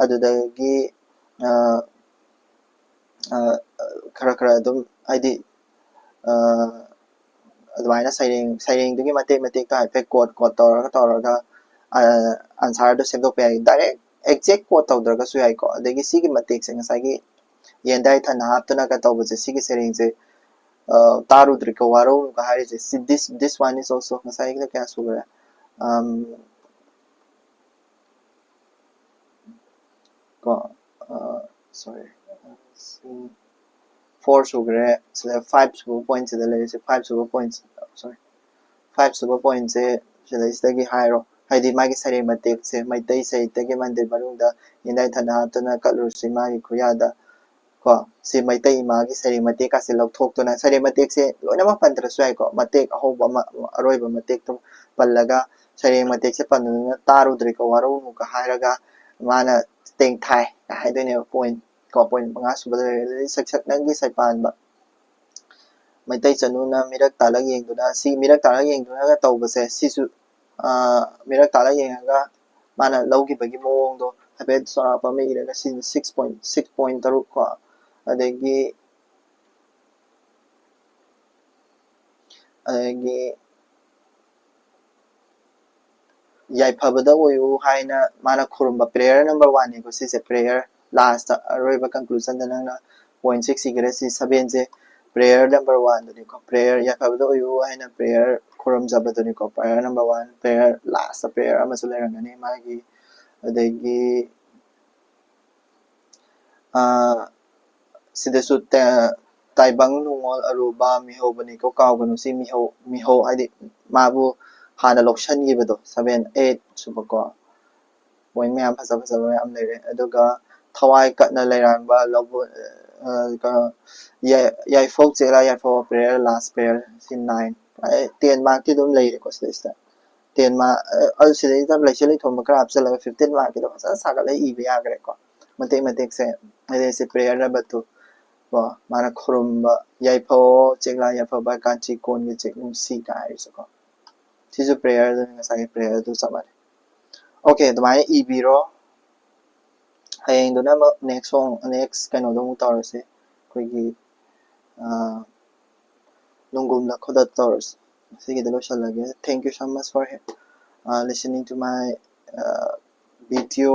ꯑꯗꯨꯗꯒꯤ ꯈꯔ ꯑꯗꯨꯝ ꯍꯥꯏꯗꯤ ꯑꯗꯨꯃꯥꯏꯅ ꯁꯩꯔꯦꯡꯗꯨꯒꯤ ꯃꯇꯦꯛ ꯃꯇꯦꯛꯇꯣ ꯍꯥꯏꯐꯦꯠ ꯀꯣꯠ ꯇꯧꯔꯒ ꯑꯟꯁꯥꯔꯗꯣ ꯁꯦꯝꯗꯣꯛꯄ ꯌꯥꯏ ꯗꯥꯏꯔꯦꯛ ꯑꯦꯛꯖꯦꯛ ꯀꯣꯠ ꯇꯧꯗ꯭ꯔꯒꯁꯨ ꯌꯥꯏꯀꯣ ꯑꯗꯒꯤ ꯁꯤꯒꯤ ꯃꯇꯦꯛꯁꯦ ꯉꯁꯥꯏꯒꯤ ꯌꯦꯟꯗꯥꯏ ꯊꯟꯅ ꯍꯥꯞꯇꯨꯅꯒ ꯇꯧꯕꯁꯦ ꯁꯤꯒꯤ ꯁꯩꯔꯦꯡꯁꯦ ꯇꯥꯔꯨꯗ꯭ꯔꯤꯀꯣ ꯋꯥꯔꯧꯅꯨꯒ ꯍꯥꯏꯔꯤꯁꯦ this one is also ꯉꯁꯥꯏꯒꯤꯗ ꯀꯌꯥ ꯁꯨꯈ꯭ꯔꯦ ꯀꯣ sorry 4 ꯁꯨꯈ꯭ꯔꯦ ꯁꯤꯗ 5 ꯁꯨꯕ ꯄꯣꯏꯟꯠꯁꯤꯗ ꯂꯩꯔꯤꯁꯦ 5 ꯁꯨꯕ ꯄꯣꯏꯟꯠ sorry 5 ꯁꯨꯕ ꯄꯣꯏꯟꯠꯁꯦ ꯁꯤꯗꯩꯁꯤꯗꯒꯤ ꯍꯥꯏꯔꯣ ꯍꯥꯏꯗꯤ ꯃꯥꯒꯤ ꯁꯩꯔꯦꯡ ꯃꯇꯦꯛꯁꯦ ꯃꯩꯇꯩ ꯁꯥꯍꯤꯇ꯭ꯌꯒꯤ ꯃꯟꯗꯤꯔ ꯃꯅꯨꯡꯗ ꯌꯦꯟꯗꯥꯏ ꯊꯟꯅ ꯍꯥꯞꯇꯨꯅ ꯀꯠꯂꯨꯔꯁꯤ ꯃꯥꯒꯤ ꯈꯨꯌꯥꯗ ꯀꯣ ꯁꯤ ꯃꯩꯇꯩ ꯏꯃꯥꯒꯤ ꯁꯩꯔꯦꯡ ꯃꯇꯦꯛꯀꯥꯁꯦ ꯂꯧꯊꯣꯛꯇꯨꯅ ꯁꯩꯔꯦꯡ ꯃꯇꯦꯛꯁꯦ ꯂꯣꯏꯅꯃꯛ ꯄꯟꯗ꯭ꯔꯁꯨ ꯌꯥꯏꯀꯣ ꯃꯇꯦꯛ ꯑꯍꯧꯕ ꯑꯃ ꯑꯔꯣꯏꯕ ꯃꯇꯦꯛꯇꯣ ꯄꯜꯂꯒ ꯁꯩꯔꯦꯡ ꯃꯇꯦꯛꯁꯦ ꯄꯟꯗꯨꯅ ꯇꯥꯔꯨꯗ꯭ꯔꯤꯀꯣ ꯋꯥꯔꯧꯅꯨꯒ ꯍꯥꯏꯔꯒ ꯃꯥꯅ ꯇꯦꯡꯊꯥꯏ ꯍꯥꯏꯗꯣꯏꯅꯦꯕ ꯄꯣꯏꯟ 5 ꯁꯨꯕꯗ ꯂꯩꯔꯦ ꯑꯗꯨꯗꯩ ꯁꯛꯁꯛ ꯅꯪꯒꯤ ꯁꯩꯄꯥꯟꯕ ꯃꯩꯇꯩ ꯆꯅꯨꯅ ꯃꯤꯔꯛ ꯇꯥꯜꯂꯛ ꯌꯦꯡꯗꯨꯅ ꯁꯤ ꯃꯤꯔꯛ ꯇꯥꯜꯂꯛ ꯌꯦꯡꯗꯨꯅꯒ ꯇꯧꯕꯁꯦ ꯁꯤꯁꯨ ꯃꯤꯔꯛ ꯇꯥꯜꯂꯛ ꯌꯦꯡꯉꯒ ꯃꯥꯅ ꯂꯧꯈꯤꯕꯒꯤ ꯃꯑꯣꯡꯗꯣ ꯍꯥꯏꯐꯦꯠ ꯆꯥꯎꯔꯥꯛꯄ ꯑꯃ ꯏꯔꯒ ꯁꯤ 6.3 ꯀꯣ ꯑꯗꯒꯤ ꯌꯥꯏꯐꯕꯗ ꯑꯣꯏꯌꯨ ꯍꯥꯏꯅ ꯃꯥꯅ ꯈꯨꯔꯨꯝꯕ ꯄ꯭ꯔꯦꯌꯔ ꯅꯝꯕꯔ 1 ꯅꯤꯀꯣ ꯁꯤꯁꯦ ꯄ꯭ꯔꯦꯌꯔ ꯂꯥꯁꯇ ꯑꯔꯣꯏꯕ ꯀꯟꯀ꯭ꯂꯨꯖꯟꯗ ꯅꯪꯅ ꯄꯣꯏꯟ 6 ꯏꯒꯔꯦ ꯁꯤ 7ꯁꯦ ꯄ꯭ꯔꯦꯌꯔ ꯅꯝꯕꯔ 1 ꯗꯨꯅꯤꯀꯣ ꯄ꯭ꯔꯦꯌꯔ ꯌꯥꯏꯐꯕꯗ ꯑꯣꯏꯌꯨ ꯍꯥꯏꯅ ꯄ꯭ꯔꯦꯌꯔ ꯈꯨꯔꯨꯝꯖꯕꯗꯨꯅꯤꯀꯣ prayer number 1 prayer last prayer ꯑꯃꯁꯨ ꯂꯩꯔꯝꯒꯅꯤ ꯃꯥꯒꯤ ꯑꯗꯒꯤ ꯁꯤꯗꯁꯨ ꯇꯥꯏꯕꯪ ꯅꯨꯡꯉꯣꯜ ꯑꯔꯨꯕ ꯃꯤꯍꯧꯕꯅꯤꯀꯣ ꯀꯥꯎꯒꯅꯨ ꯁꯤ ꯃꯤꯍꯧ ꯍꯥꯏꯗꯤ ꯃꯥꯕꯨ ꯍꯥꯟꯅ ꯂꯧꯁꯟꯈꯤꯕꯗꯣ 7 8 ꯁꯨꯕꯀꯣ ꯄꯣꯏꯟ ꯃꯌꯥꯝ ꯐꯖ ꯐꯖꯕ ꯃꯌꯥꯝ ꯂꯩꯔꯦ ꯑꯗꯨꯒ ꯊꯋꯥꯏ ꯀꯠꯅ ꯂꯩꯔꯥꯡꯕ ꯌꯥꯏꯐꯧ ꯆꯦꯛꯂꯥ ꯌꯥꯏꯐꯧ ꯄ꯭ꯔꯦꯌꯔ ꯂꯥꯁ ꯄ꯭ꯔꯦꯌꯔ ꯁꯤ 9 10 ꯃꯥꯔꯛꯇꯤ ꯑꯗꯨꯝ ꯂꯩꯔꯦꯀꯣ ꯁꯤꯗꯩꯁꯤꯗ 10 ꯃꯥꯔꯛ ꯁꯤꯗꯩꯁꯤꯗ ꯂꯩꯁꯦ ꯂꯩꯊꯣꯟꯕ ꯈꯔ ꯍꯥꯞꯆꯤꯜꯂꯒ 15 ꯃꯥꯔꯛꯀꯤꯗꯣ ꯐꯖꯅ ꯁꯥꯒꯠꯂꯒ ꯏꯕ ꯌꯥꯈ꯭ꯔꯦꯀꯣ ꯃꯇꯦꯛ ꯃꯇꯦꯛꯁꯦ ꯑꯗꯩꯁꯦ ꯄ꯭ꯔꯦꯌꯔ ꯅꯝꯕꯔ 2 ꯀꯣ ꯃꯥꯅ ꯈꯨꯔꯨꯝꯕ ꯌꯥꯏꯐꯧ ꯆꯦꯛꯂꯥ ꯌꯥꯏꯐꯕ ꯀꯥꯟꯆꯤ ꯀꯣꯟꯒꯤ ꯆꯦꯛꯅꯨꯡꯁꯤ ꯍꯥꯏꯔꯤꯁꯦꯀꯣ ꯁꯤꯁꯨ ꯄ꯭ꯔꯦꯌꯔꯗꯨꯅꯤ ꯉꯁꯥꯏꯒꯤ ꯄ꯭ꯔꯦꯌꯔꯗꯨ ꯆꯞ ꯃꯥꯟꯅꯩ ꯑꯣꯀꯦ ꯑꯗꯨꯃꯥꯏꯅ ꯏꯕꯤꯔꯣ ꯍꯌꯦꯡꯗꯨꯅ ꯑꯃꯨꯛ ꯅꯦꯛꯁ ꯀꯩꯅꯣꯗꯣ ꯑꯃꯨꯛ ꯇꯧꯔꯁꯦ ꯑꯩꯈꯣꯏꯒꯤ ꯅꯨꯡꯒꯨꯝꯅ ꯈꯨꯗꯛ ꯇꯧꯔꯁꯦ ꯁꯤꯒꯤꯗ ꯂꯣꯏꯁꯤꯜꯂꯒꯦ thank you so much for listening to my video